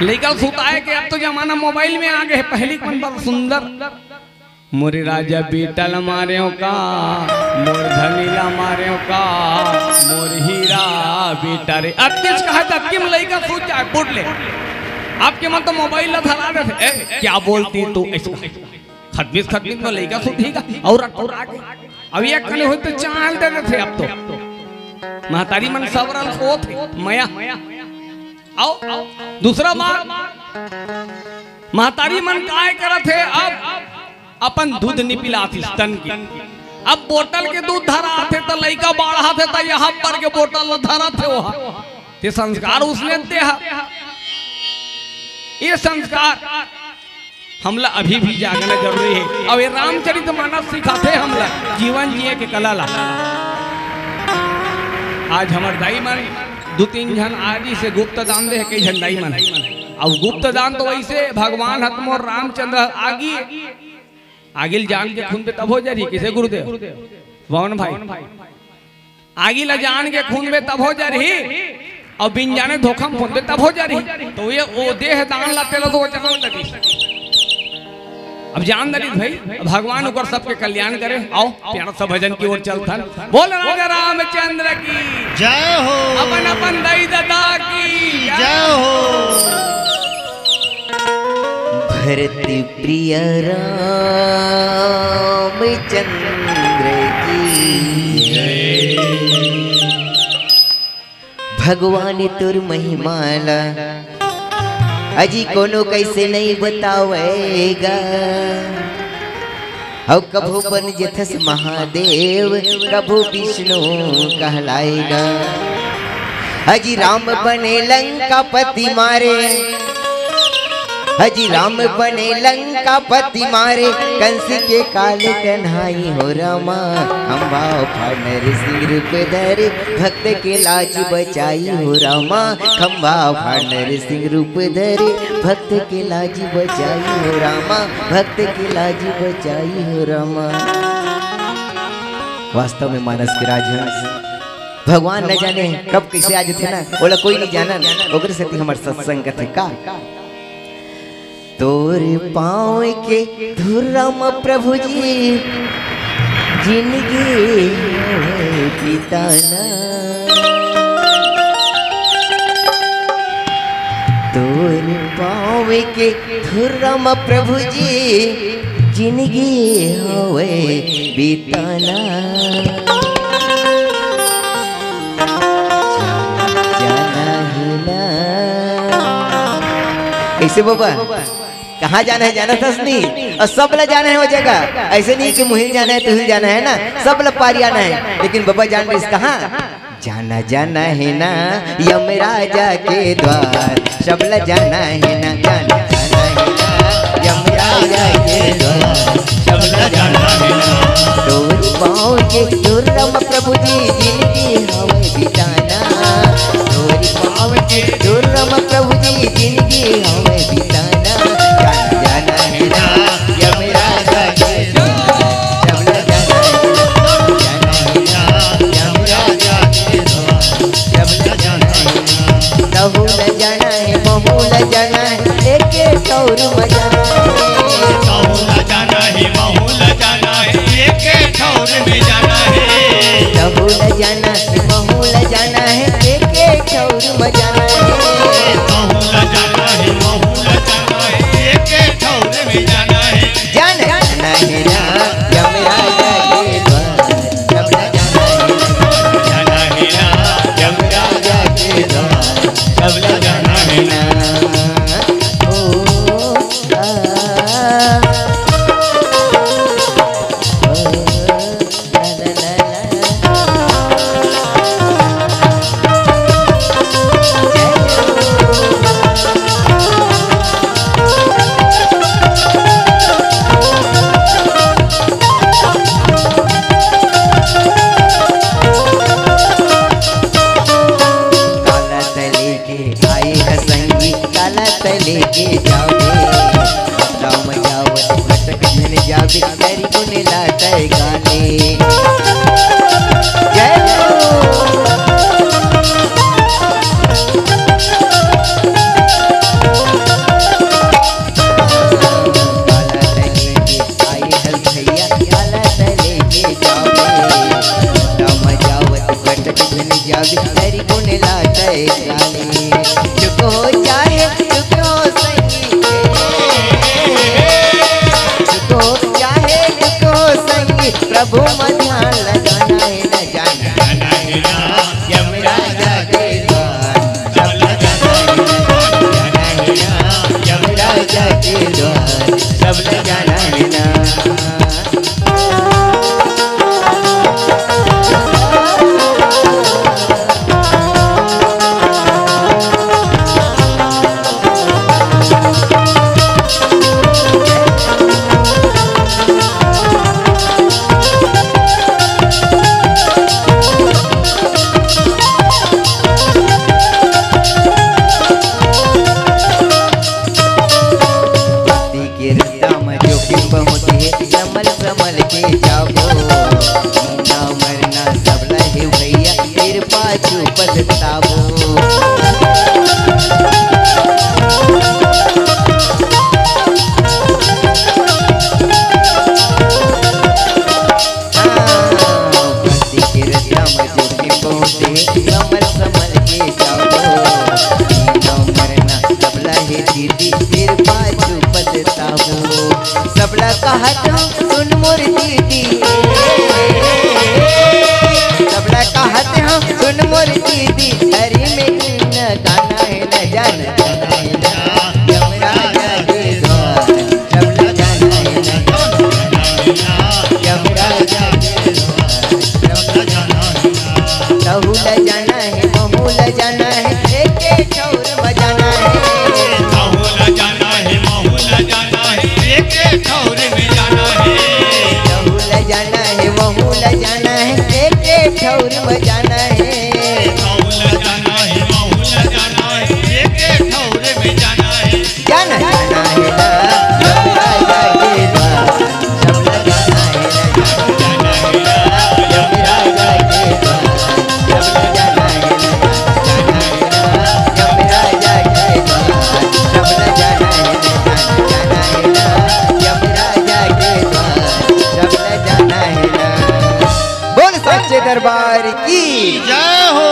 लेकिन सुताए के अब तो जमाना मोबाइल में आ गए। पहली के मन पर सुंदर मोरे राजा बेटल मारे का, मोर धनीला मारे का, मोर हीरा बेटा रे अतिश कहा था कि लड़का सोच जाए बोल ले आपके मन तो मोबाइल धरा दे क्या बोलती तू खतबीस में लड़का सुधीगा और आगे अब एक कने हो तो चाल दे थे। अब तो महतारी मन सबरल हो थे मया आओ दूसरा बात महतारी मन काय करत है अब अपन दूध नहीं पिलाती स्तन की, अब बोतल के दूध धरा थे तो लड़का बाढ़ा थे तो यहाँ पर के बोतल धरा थे वहाँ ते संस्कार उसने दे ये संस्कार हमला अभी भी जागना जरूरी है। अब ये रामचरितमानस सिखाते हमला जीवन जिए के कला ला। आज हमारे दाई मन 2-3 जन आदि से गुप्त दान दे कई जन दाई मन, अब गुप्त दान तो वैसे भगवान हतम और रामचंद्र आगिल जान के खून पे तब हो जा रही किसे गुरुदेव भवन भाई आगिल जान के खून पे तब हो जा रही और बिन जाने धोखा खून पे तब हो जा रही तो ये वो देह दान लाते लो तो वो जन्म लगी अब जान दलित भाई भगवान ऊपर सबके कल्याण करे। आओ प्यारा सा भजन की ओर चलता। बोल राजा रामचंद्र की जय हो। अपन अपन दाई दादा की जय हो। भरती प्रिय रामचंद्र की जय। भगवान तुर महिमाला अजी कोनो कैसे नहीं बतावेगा। और कभू बन जथस महादेव कभू विष्णु कहलाएगा। अजी राम बने लंका पति मारे, हजी राम बने लंका पति मारे, कंस के काले कन्हाई हो रामा। खम्भाव फाड़ सिंह रूप धरे, भक्त के लाज बचाई हो रामा। खम्भाव फाड़ सिंह रूप धरे, भक्त के लाज बचाई हो रामा। भक्त के लाज बचाई हो रामा। वास्तव में मानस के राजहंस भगवान न जाने कब कैसे आज थे ना, बोला कोई नहीं जाना। ओकरे से हमार सत्संग थे का तोरे पाँव के धुरम प्रभु जी जिंदगी बिताना। तोरे पाँव के धुरम प्रभु जी जिंदगी होवे बिताना। जाना ही ना ऐसे बाबा कहाँ जाना है, जाना था नहीं और सब ला जाना है वो जगह। ऐसे नहीं कि मुहिल जाना है तुहिल जाना है ना, सब ला पार जाना है। लेकिन बाबा जान रहे कहाँ जाना, जाना है ना यमराजा के द्वार। सब ला जाना है ना, जाना जाना है ना यमराजा के द्वार। सब ला जाना है ना। तोर पाँव के दुर्रम प्रभु जी जिंदगी हवे बिताना। तोर पाँव के दुर्रम प्रभु जी जिंदगी हवे बिताना। जाना है एक ठौर मजाना है। जाना है महूल जाना है एक ठौर में जाना है। महूल जाना है महूल जाना है एक ठौर मजाना है। महूल जाना है महूल जाना है एक ठौर में जाना है। जाना जाना है ना यमराजा के द्वार। सब जाना है ना यमराजा के द्वार। सब जाना है ना। लेके जाओगे राम जाओ भटक धन जावे तेरी गुन लाता गाने। जय काला तले के आए हल भैया काला तले के जाओगे राम जाओ भटक धन जावे तेरी गुन लाता गाने। चुको चाहे प्रभु ध्यान लगाना है न जाना है ना यमराजा के द्वार। सब जाना है ना यमराजा के द्वार। सब जाना है ना। ठौर में जाना है, ठौर जाना है, महू जाना है, एक ठौर में जाना है, जाना जाना है ना यमराजा के द्वार, सब लोग जाना है ना, जाना है ना यमराजा के द्वार, सब लोग जाना है ना, जाना है ना यमराजा के द्वार, सब लोग जाना है ना, जाना है ना यमराजा के द्वार, सब लोग जाना है ना। बोल सच्चे दरबार की जय हो।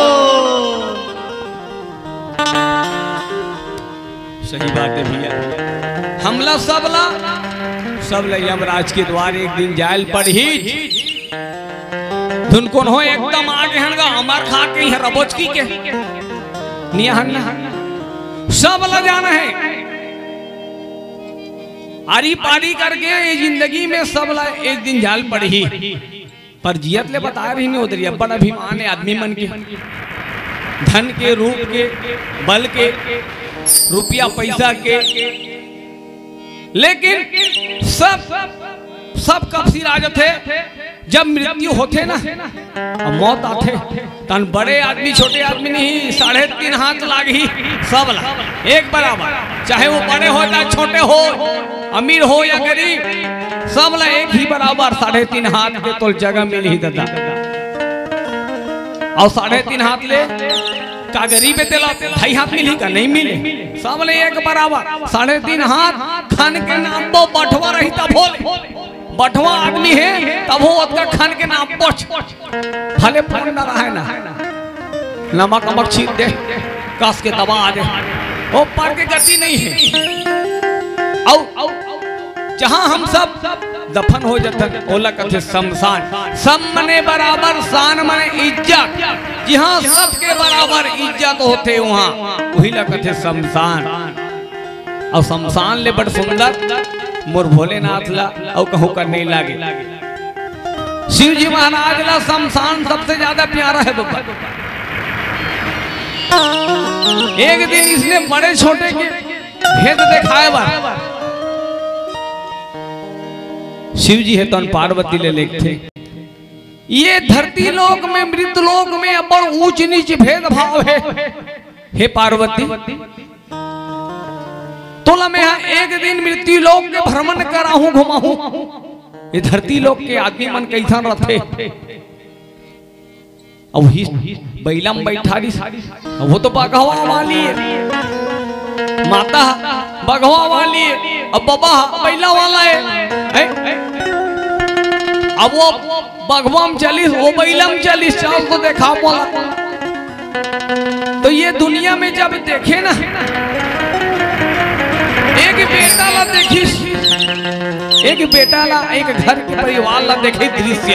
सही बात है भैया। हमला सबला यमराज के द्वार एक दिन जायल पढ़ी धुन कौन हो एकदम आगे हनगा हमार खा के यहाँ रबोच की के नियहन सबला जाना है आरी पारी करके ये जिंदगी में सबला एक दिन जाल पढ़ी पर जियत ले बता रही नहीं उधर बड़ा अभिमान है आदमी मन के धन के रूप के बल के रुपया पैसा के, लेकिन सब कब सिराजत है जब मृत्यु होते ना मौत आते तन बड़े आदमी छोटे आदमी नहीं 3.5 हाथ लागी सब ला एक बराबर, चाहे वो बड़े हो या छोटे हो अमीर हो या गरीब सब ला एक ही बराबर 3.5 हाथ के तो जगह मिल ही देता और 3.5 हाथ ले का गरीब तेला 2.5 हाथ मिली का नहीं मिले सब ले एक बराबर 3.5 हाथ खान के नाम वो बटवा रही तब बोले बटवा आदमी है तब वो उसका खान के नाम पोछ भले फोन ना रहा है ना नमक अमक छीट दे कस के दबा दे वो पर के गति नहीं है औ जहां हम सब दफन हो जाते ओला कथे शमशान सब मने बराबर शान मने इज्जत जहां सबके बराबर इज्जत होते वहां वही ला कथे शमशान और शमशान ले बड़ सुंदर मोर भोलेनाथ ला और कहूं कर नहीं लागे शिव जी महाराज ला शमशान सबसे ज्यादा प्यारा है बाबा। एक दिन इसने बड़े छोटे के भेद दिखाए बा शिव जी है तो पार्वती ले लेते ये धरती लोक में मृत लोक में अपन ऊंच नीच भेदभाव है हे पार्वती तोला मैं एक दिन मृत्यु लोक के भ्रमण कराहूं घुमाहूं ये धरती लोक के आदमी मन कैसा रहते अब ही बैलम बैठारी वो तो बघवा वाली है माता बघवा वाली है अब बाबा बैला वाला है अब वो बघवाम चलिस वो बैलम चलिस चाल तो देखा बोला तो ये दुनिया में जब देखे ना एक बेटा ला देखिस एक बेटा ला एक घर के परिवार ला देखे दृश्य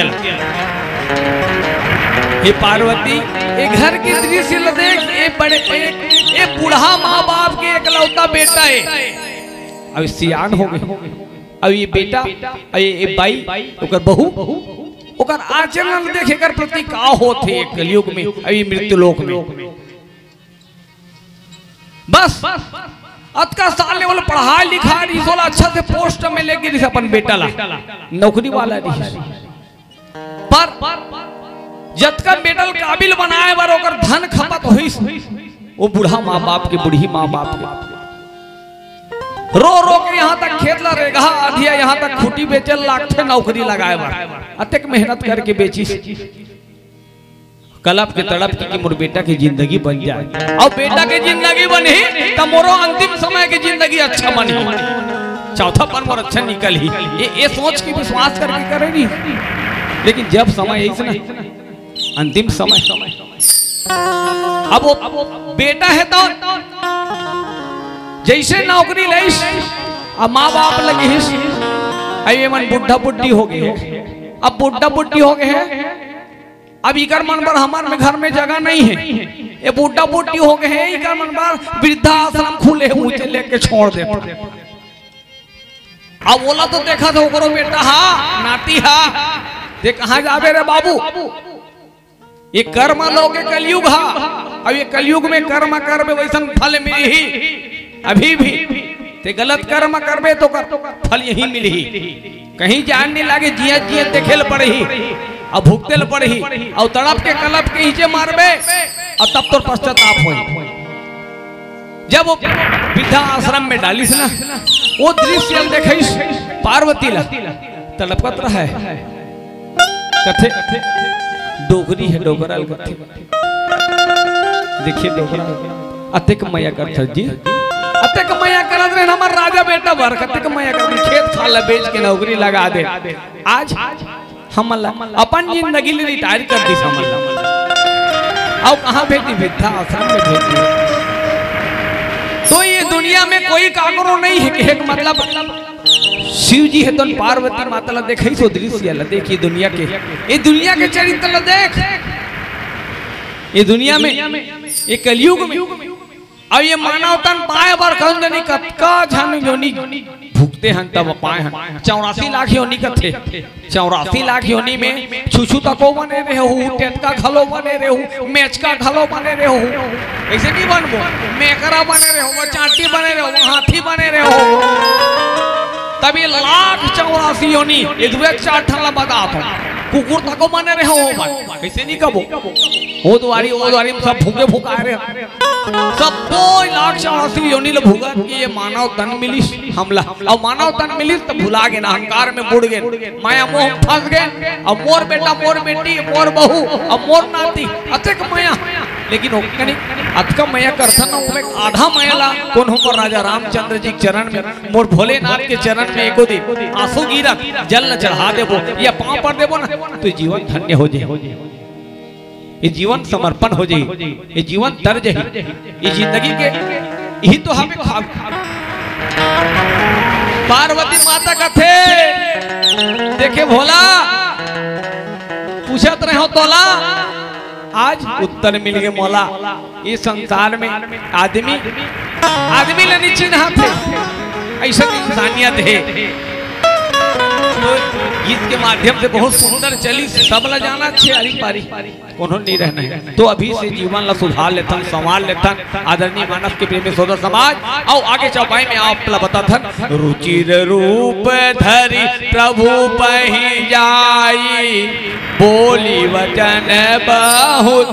हे पार्वती एक घर के दृश्य ला देख ये बड़े एक बूढ़ा माँ बाप के एकलौता बेटा है अब सियान हो गए अब ये बेटा ये बाई ओकर बहू ओकर आचरण देखे कर प्रति का होते कलयुग में अभी मृत्यु लोक में बस अतका साल लेवल पढ़ा लिखा रही सोला अच्छा से पोस्ट में लेके रही अपन बेटा ला नौकरी वाला रही पर जतका बेटा काबिल बनाए बार ओकर धन खपत होइस वो बूढ़ा माँ बाप के बूढ़ी माँ बाप के रो रो के यहाँ तक खेत ला रेगा अधिया यहाँ तक खूटी बेचल लाखते नौकरी लगाए बार अतक मेहनत करके बेची कलप के तड़प की मोर बेटा की जिंदगी बन जाए और बेटा की जिंदगी बनी तो मोरो अंतिम समय की जिंदगी अच्छा बनी चौथा पन मोर अच्छा निकल ही ये सोच की विश्वास करके करे नहीं लेकिन जब समय ऐसे ना अंतिम समय अब वो बेटा है तो जैसे नौकरी लईस अब माँ बाप लगी अये मन बुढ़ा बुढ़ी हो गई है अब बुढ़ा बुढ़ी हो गए हैं अब इकर मन पर हमारे घर में जगह नहीं है ये बुढ़ा बुढ़ी हो गए हैं इकर मन पर वृद्धा आश्रम खुले ऊंचे लेके छोड़ दे अब बोला तो देखा था ओकरो बेटा हा नाती हा ये कहाँ जाबे रे बाबू ये कर्म लोग कलयुग हा अब ये कलयुग में कर्म करबे वैसन फल मिली ही अभी भी ते गलत कर्म करबे तो फल यही मिली कहीं जान नहीं लागे जिया जिया देखेल पड़े ही अब भुगते ल पड़ही और तड़प के कलप के नीचे मारबे और तब तो पश्चाताप होई। जब वो वृद्धा आश्रम में डालिस ना वो दृश्य देखिस पार्वती ला तड़पत रहा है कथे डोगरी है डोगरा कथे देखिए डोगरा अतिक मैया कर जी अतिक मैया करत रहे हमर राजा बेटा भर अतिक मैया कर खेत खाला बेच के नौकरी लगा दे आज हमला अपन जिंदगी ले रिटायर कर दी हमला अब कहां भेजी वृद्धा आश्रम में भेजी। तो ये दुनिया में कोई कागरो नहीं है कि एक मतलब शिव जी है तो पार्वती माता ला देखई सो दृश्य ला देखिए दुनिया के ये दुनिया के चरित्र ला देख ये दुनिया में ये कलयुग में अब ये मानव तन पाए बर कंदनी कतका झन योनि भुगते हन तब पाए हन 84 लाख योनि कथे 84 लाख योनि में छुछु तको बने रहे हो टेटका घलो बने रहे हो मेचका घलो बने रहे हो ऐसे नहीं बनबो मेकरा बने रहे हो चाटी बने रहे हो हाथी बने रहे हो तभी लाख 84 योनि ये दुए चार ठला बता कुकुर तको बने रहे हो कैसे नहीं कबो वो द्वारी में सब भूखे भूखा रहे सब 2 लाख 84 योनि ले भूगा कि ये मानव तन मिलिस हमला और मानव तन मिलिस तो भुला गए ना अहंकार में बुड़ गए माया मोह फंस गए अब मोर बेटा मोर बेटी मोर बहू अब मोर नाती अतक माया लेकिन ओकनी अतक माया करथन ओमे आधा माया ला कौन हो राजा रामचंद्र जी के चरण में मोर भोलेनाथ के चरण में एको दिन आंसू गिरा जल न चढ़ा देबो या पांव पर देबो ना तो जीवन धन्य हो जाए ये जीवन समर्पण हो जाए ये जीवन तर्ज है ये जिंदगी के यही तो हमें पार्वती माता का थे देखे भोला पूछत रहे हो तोला आज उत्तर मिल गए मौला ये संसार में आदमी ले नीचे ना थे ऐसा इंसानियत है तो गीत के माध्यम से बहुत सुंदर चली सब ला जाना अच्छे हरी पारी उन्होंने नहीं रहना है तो अभी से जीवन ला सुधार लेथन संभाल लेथन आदरणीय मानव के प्रेमी सोदर समाज और आगे चौपाई में आप बताथन रुचिर रूप धरी प्रभु पही जाई बोली वचन बहुत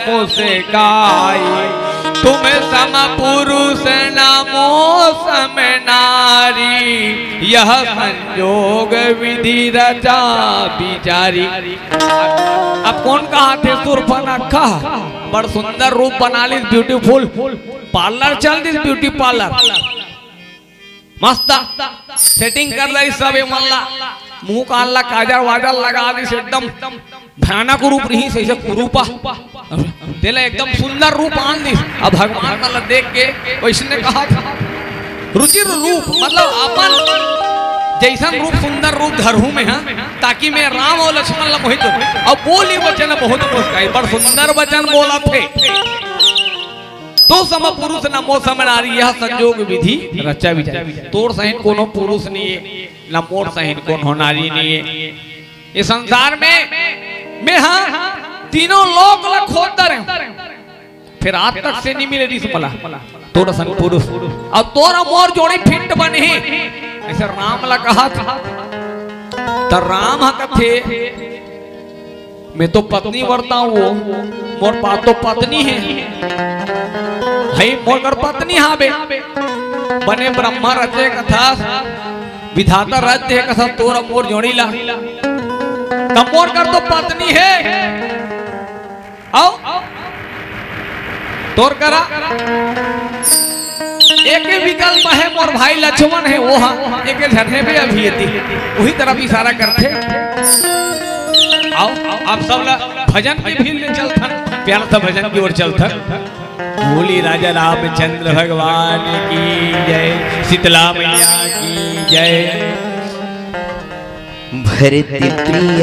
मुस्काई तुम सम पुरुष नमो सम नारी यह संयोग विधि रचा बिचारी। अब कौन कहा थे सुरफनखा बड़ सुंदर रूप बना ली ब्यूटीफुल पार्लर चल दी ब्यूटी पार्लर मस्त सेटिंग कर ली सब मल्ला मुंह काला काजल वाजल लगा दी एकदम भयानक रूप रही से रूपा तेला एकदम सुंदर रूप आन दी। अब भगवान वाला देख के वैष्णव कहा था रुचिर रूप मतलब अपन जैसा रूप सुंदर रूप धरहू में है ताकि मैं राम और लक्ष्मण ला मोहित और बोली वचन बहुत मुस्काई बड़ सुंदर वचन बोला थे तो सम पुरुष नमो सम नारी यह संयोग विधि रचा विचार तोर सहित कोनो पुरुष नहीं है न मोर सहित कोनो नारी नहीं है ये संसार में हाँ तीनों लोग ला खोदर हैं फिर आज तक से नहीं मिले रिस मला तोर सन पुरुष और तोरा मोर जोड़ी फिट बने ऐसे राम ला कहा था तो राम कथे मैं तो पत्नी वर्ता हूँ मोर पास तो पत्नी है भाई मोर पत्नी हाँ बे बने ब्रह्मा रचे कथा विधाता रचे कथा तोरा मोर जोड़ी ला तब मोर कर तो पत्नी है आओ तोर करा एक विकल्प है मोर भाई लक्ष्मण है वो हाँ एक झरने पे अभी वही तरफ इशारा करते आओ आप सब भजन की भीड़ ले चलथन प्यार था भजन की ओर चलथन बोली राजा रामचंद्र भगवान की जय शीतला मैया की जय भरत प्रिय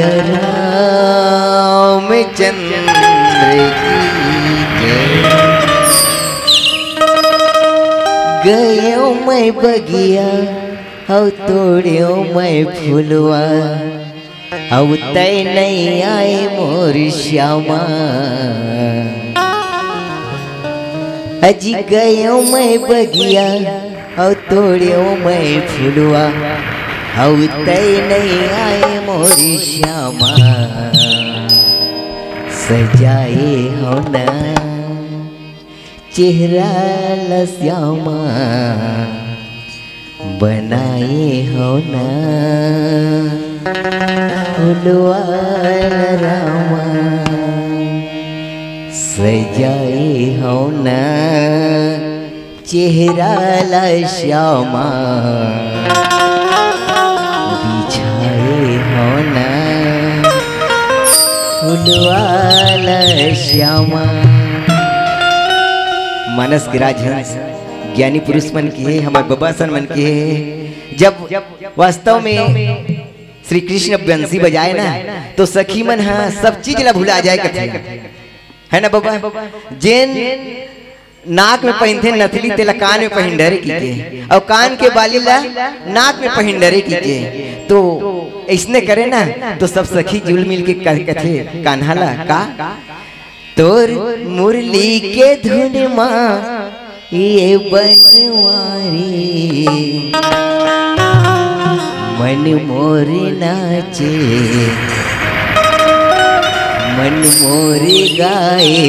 रामचंद्र की जय गयो मैं बगिया और तोड़ियो मैं फुलवा अब तय नहीं आए मोर श्यामा अजी गयो मैं बगिया और तोड़ियो मैं फुलवा हऊ तय नहीं आए मोरी श्यामा सजाए हो ना चेहरा ला श्यामा बनाए हो ना फुलवा रामा सजाए हो ना चेहरा ला श्यामा बिछाए हो ना फुलवा ला श्यामा। मानस के राजहंस ज्ञानी पुरुष मन की है, हमारे बाबा सन मन की है। जब वास्तव में श्री कृष्ण बंसी बजाए ना तो सखी मन हाँ सब चीज ला भुला जाए कथे है ना बाबा। जेन नाक में पहनते नथली तेला कान में पहन डरे की के और कान के बाली ला नाक में पहन डरे की के तो इसने करे ना तो सब सखी जुल मिल के कथे कान्हा ला का तोर मुरली के धुन माँ ये बनवारी मन मोरी नाचे मन मोरी गाए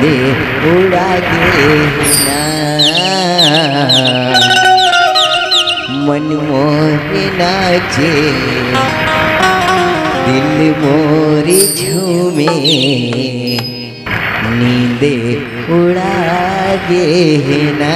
दे उड़ा गे ना मन मोरी नाचे दिल मोरी झूमे नींदे उड़ा गे ना।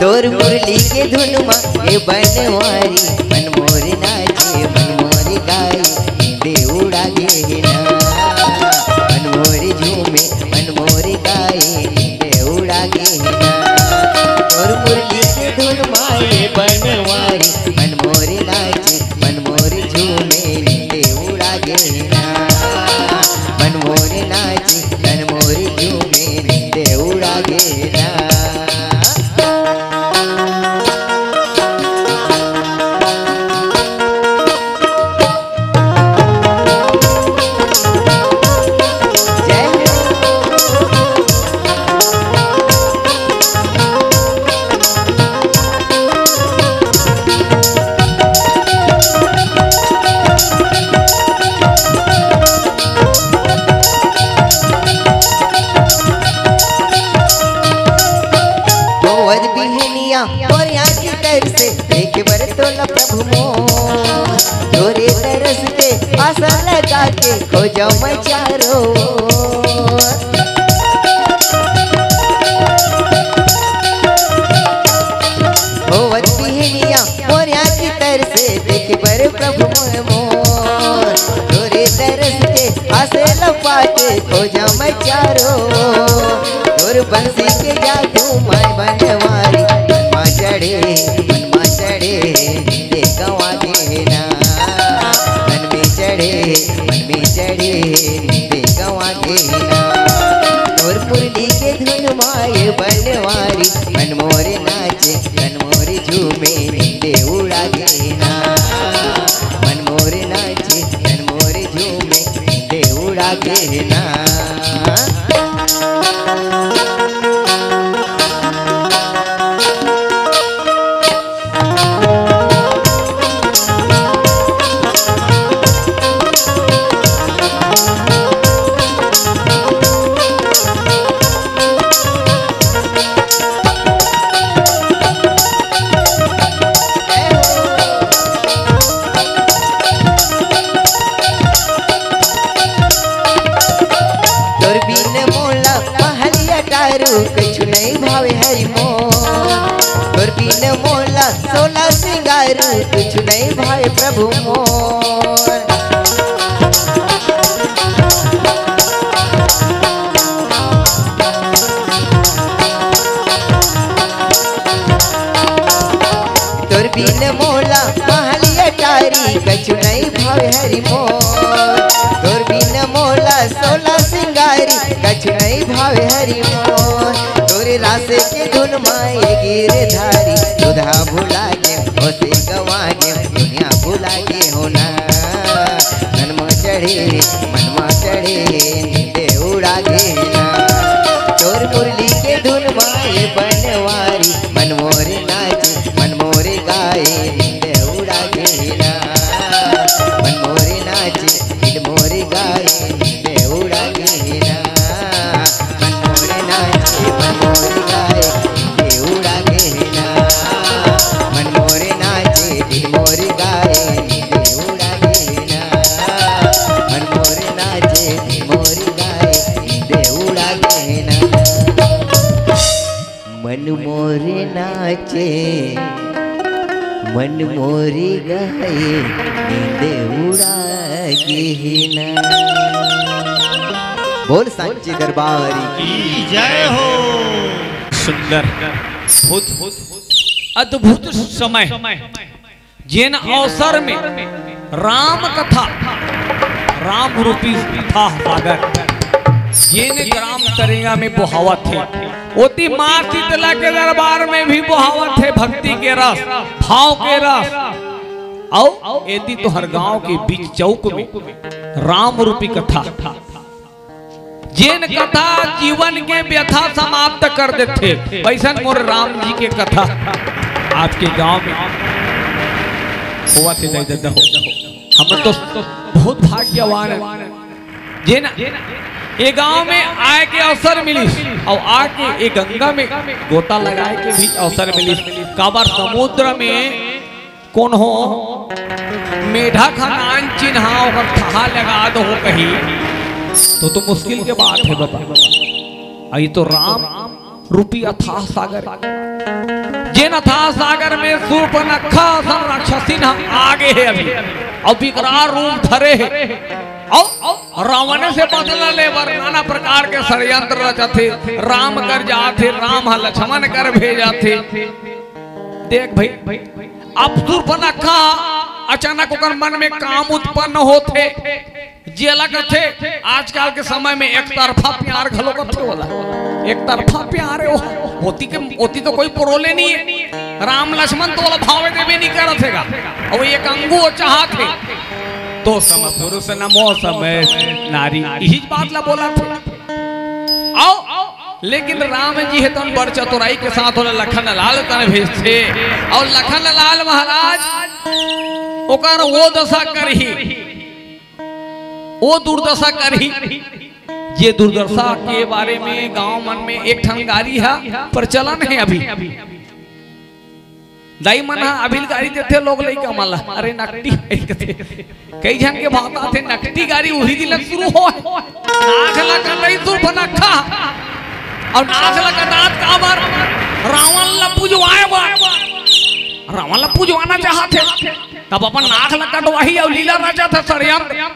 तोर मुरली के धुन माँ ये बनवारी मन मोर नाचे मन मोर गाए दे उड़ा गे ना मन मोर झूमे मन मोर गाए दे उड़ा गे ना। तोर मुरली के धुन माँ ये बनवारी मन मोर नाचे मन मोर झूमे दे उड़ा गे ना मन मोर नाचे मन मोर झूमे दे उड़ा गे ना। और यहाँ की तर से देख बर तोला प्रभु मोर तोरे तरस के आशा लगा के खोजा मैं चारो होवत बिहनिया और यहाँ की तर से देख बर प्रभु मोर तोरे तरस के आशा लगा के खोजा मैं चारो और बंसी के जादू मैं बनवारी मन चढ़े देखवा गे ना मन में चढ़े देखवा गे ना। और मुरली के धुन माए बनवारी मन मोर नाचे मन मोर झूमे दे उड़ा गे ना मन मोर नाचे मन मोर झूमे दे उड़ा गे ना। कछु नहीं भावे हरि मोर तोर बिन मोला सोला सिंगारू कुछ नहीं भावे प्रभु मोर। बिन मोला महली अटारी कछु नहीं भावे हरि मोर। तोर बिन मोला सोला सिंगारी कछु नहीं भावे हरि मोर। तोरे रासे के धुन माए गिरधारी सुधा भुला गे होते गवा गे दुनिया भुला गे होना। मनमा चढ़े नींदे उड़ा गे ना। तोर मुरली के धुन माए बनवारी मन मोरे नाचे मन मोरे गाए नींदे उड़ा गे ना। मन मोरे नाचे दिल मोरे गाए नींदे उड़ा गे ना। मन मोरे नाचे मन मोरे गाए नींदे उड़ा गे ना। मन मोरे नाचे दिल मोरे गाए नींदे उड़ा गे ना। मन मोरे नाचे दिल मोरे गाए नींदे उड़ा गे ना। मन मोरे नाचे मन मोरे गाए नींदे उड़ा गे ना। बोल सांची दरबारी की जय हो। सुंदर अद्भुत समय जिन अवसर में राम कथा राम रूपी था सागर जिन ग्राम तरेगा में बहावत थे ओती माँ शीतला के दरबार में भी बहावत थे भक्ति के रस भाव के रस। आओ यदि तो हर गांव के बीच चौक में राम रूपी कथा जिन कथा जीवन के व्यथा समाप्त कर देते वैसन मोर राम जी के कथा आज के गांव में हुआ थे हम तो बहुत भाग्यवान है जिन ये गांव में आए के अवसर मिली और आके ये गंगा में गोता लगाए के भी अवसर मिली। काबर समुद्र में कौन हो मेढा खानान चिन्हा और ठहा लगा दो कहीं तो मुश्किल के बात है बाबा। ये तो राम रूपी अथाह सागर जिन अथाह सागर में शूर्पणखा राक्षसी आगे है अभी और विकराल रूप धरे है और रावण से बदला ले नाना प्रकार के षड्यंत्र रचते राम कर जाते राम लक्ष्मण कर भेजाते। देख भाई अब शूर्पणखा अचानक ओकर मन में काम उत्पन्न होते जेला कथे आजकल के समय में एक तरफा प्यार घलो कथे होला एक तरफा प्यार होती तो कोई परोले नहीं है। राम लक्ष्मण तो वाला भाव देवे नहीं करत हैगा और एक अंगू चाहत है तो सम पुरुष नमो समय नारी यही बात ला बोला थे। आओ लेकिन राम जी है तन बड़ चतुराई के साथ लखन लाल तन भेजते और लखन लाल महाराज ओकर वो दशा करही वो दुर्दशा करही ये दुर्दशा के बारे में गांव मन में एक ठंगारी है प्रचलन है अभी दाई मन अभिल गाड़ी देते लोग लइका मला अरे नकटी कई जन के भाता थे नकटी गाड़ी वही दिन शुरू हो नाक लगा नहीं शूर्पणखा और नाक लगा दांत काबर रावण ला पूजवाए रावण ला पूजवाना चाहते तब अपन नाक लगा वही और लीला राजा था षड्यंत्र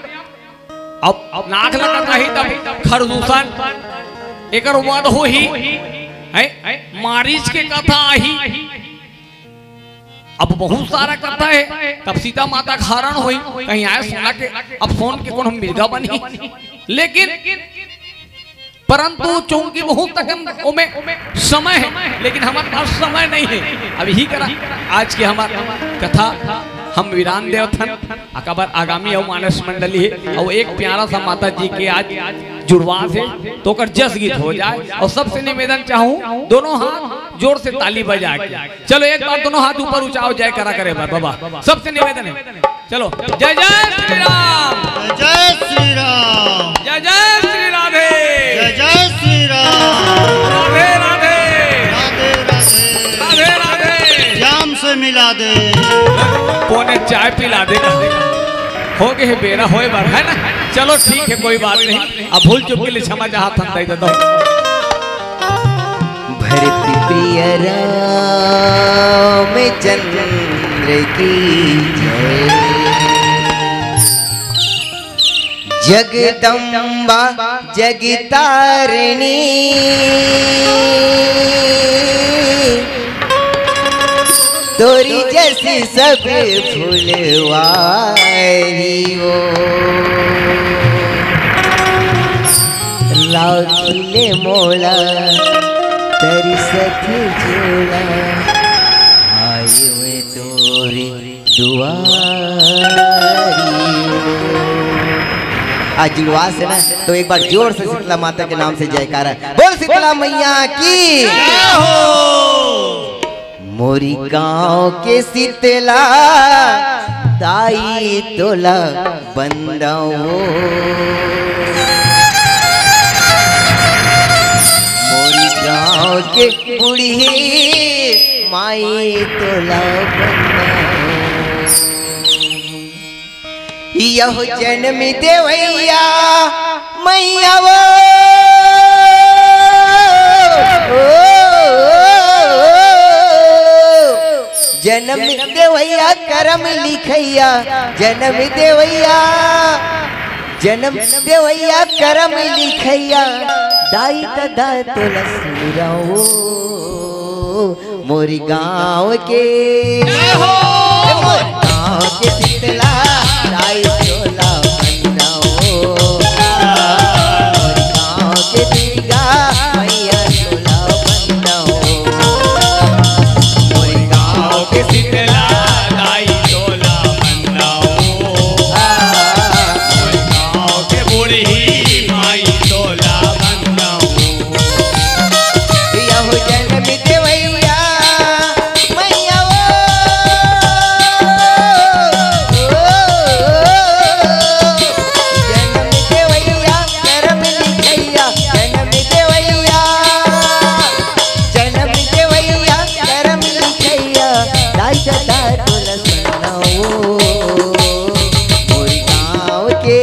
अब नाक लगा नहीं तब खरदूषण एकर वध हो ही मारीच के कथा ही अब बहुत सारा कथा है। तब सीता माता का हरण हुई कहीं आए सोना के अब सोन के कौन हम मिर्गा बनी लेकिन परंतु चूंकि बहुत तक में समय है लेकिन हमारे पास समय नहीं है। अब यही करा आज की हमारा कथा हम वीरान देवथन अकबर आगामी और मानस मंडली है और एक प्यारा सा माता जी के आज जुड़वा से तो कर जस गीत हो जाए और सबसे निवेदन चाहूं दोनों हाथ जोर से ताली बजा के चलो एक बार दोनों हाथ ऊपर उठाओ जय करा करे बाबा सबसे निवेदन है चलो जय जय श्री राम जय श्री राम जय जय श्री राधे जय जय श्री राम राधे राधे राधे राधे राधे राधे श्याम से मिला दे पौने चाय पिला दे हो गए बेरा होए बार है ना। चलो ठीक है कोई बात नहीं अब भूल चुक के लिए क्षमा चाहत हम दे दो। भरत प्रिय राम चंद्र की जय जगदम्बा जगतारिणी तोरी जैसी सब फुलवारी हो लाखिले मोला तेरी सखी झोला आई में तोरी दुआरी हो। आज जुलवास है ना, तो एक बार जोर से शीतला माता के नाम से जयकारा बोल शीतला मैया की। मोरी गांव के शीतला ताई तोला बंदाओ मोरी गांव के बूढ़ी माई तोला बंदाओ यह जन्म देवैया मैया वो जन्म देवैया करम लिखैया जन्म देवैया करम लिखैया दाई तदा तोला सुराओ मोरी गाँव के शीतला दाई तोला बंदाओ मोरी गाँव के दुर्गा मैया तोला बंदाओ शीतला दाई तोला बंदाओ गाँव के बूढ़ी माई तोला बंदाओ यहो जन्म देवैया मैया जन्म देवैया करम लिखैया जन्म देवैया करम लिखैया दाई तदा तोला सुनाओ मोरी गाँव के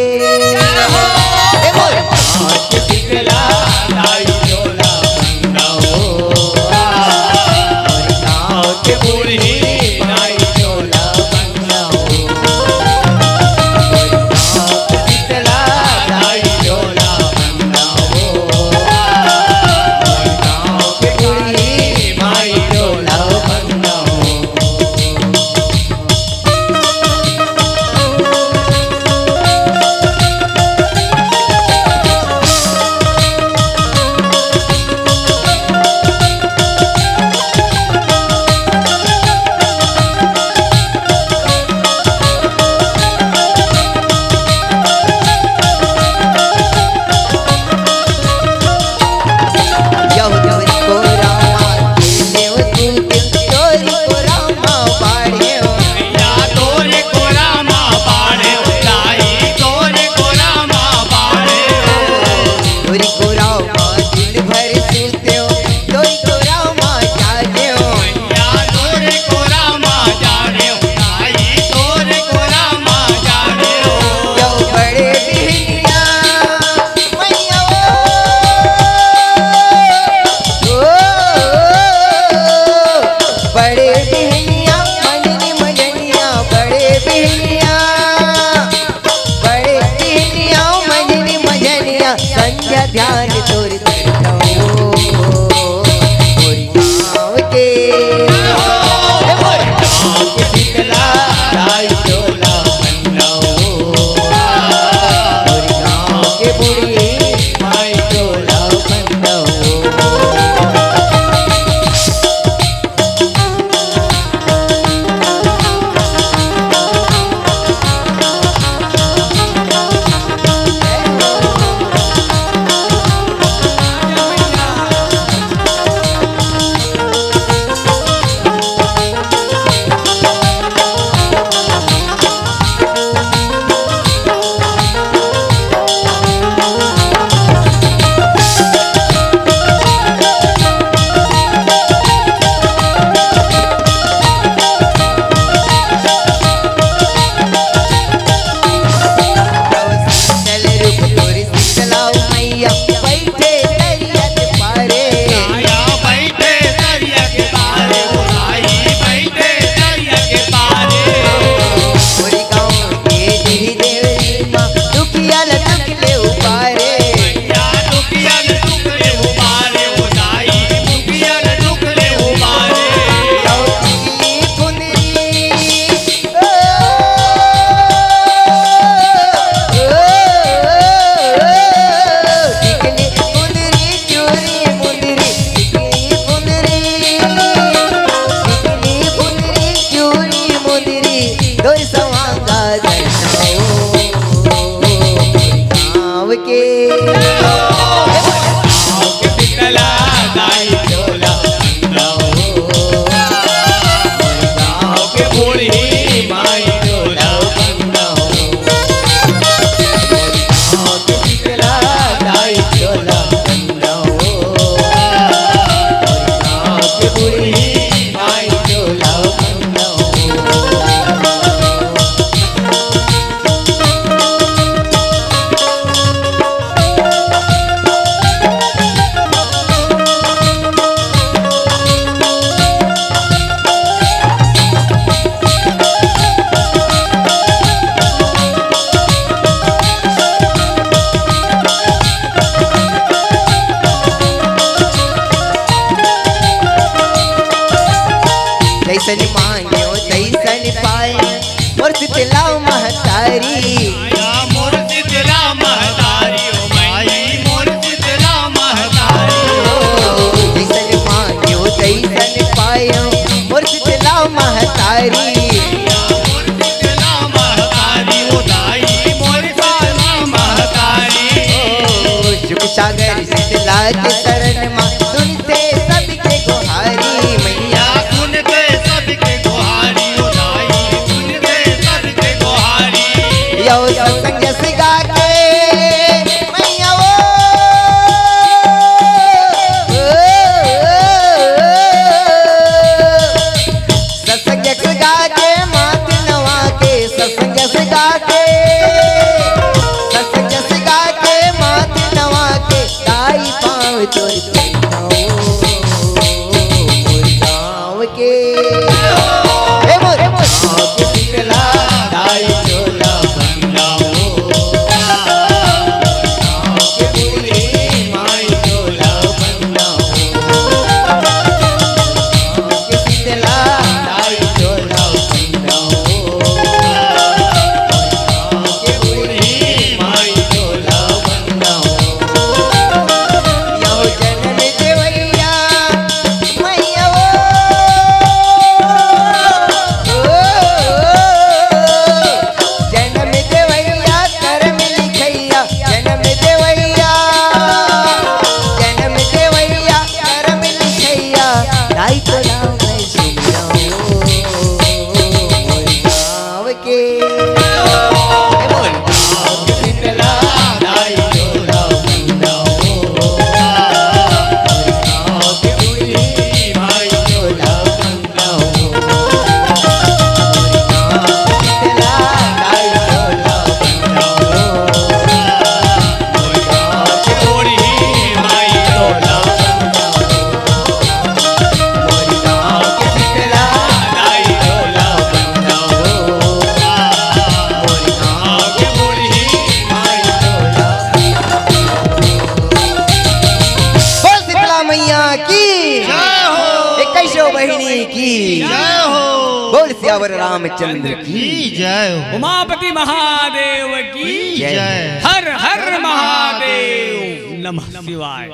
शीतला दाई तोला बंदाओ मोरी गाँव के बूढ़ी दाई तोला बंदाओ शीतला दाई तोला बंदाओ गाँव के बूढ़ी माई तोला बंदाओ तोर सवांगा गाँव के शीतला दाई चोला गाँव के बूढ़ी माई चोला शीतला दाई चोला गाँव के बूढ़ी माई चोला तैसन मांगियो तैसन पाए मोर शीतला महतारी मोर शीतला महतारी ओ माई मोर शीतला महतारी तैसन मांगियो तैसन पाए मोर शीतला महतारी मोर शीतला महतारी ओ दाई मोर शीतला महतारी सुख सागर शीतला के शरण मां सुनते सबके गुहारी मैया सुनते सबके गुहारी ओ दाई सुनते सबके गुहारी यो सत्संग से गा के मैया सत्संग से गा के मात नवा के सत्संग से गा के सत्संग से गा के मात नवा के गाई पाँव तोर गाँव के हे मोर गाँव के शीतला दाई चोला गाँव के बूढ़ी माई चोला गाँव के शीतला दाई चोला गाँव के बूढ़ी माई चोला यो जनम देवैया मैया जनम देवैया कर्म लिखैया जनम देवैया कर्म लिखैया दाई चोला मैं सुनिया गाँव के शीतला दाई चोला गाँव के बूढ़ी माई चोला शीतला दाई चोला बूढ़ी माई चोला शीतला दाई चोला के बूढ़ी बोल शीतला मैया की जय हो 21 बहिनी की जय हो बोल सियावर रामचंद्र की जय हो उमापति महादेव की जय। हर हर महादेव नमः शिवाय।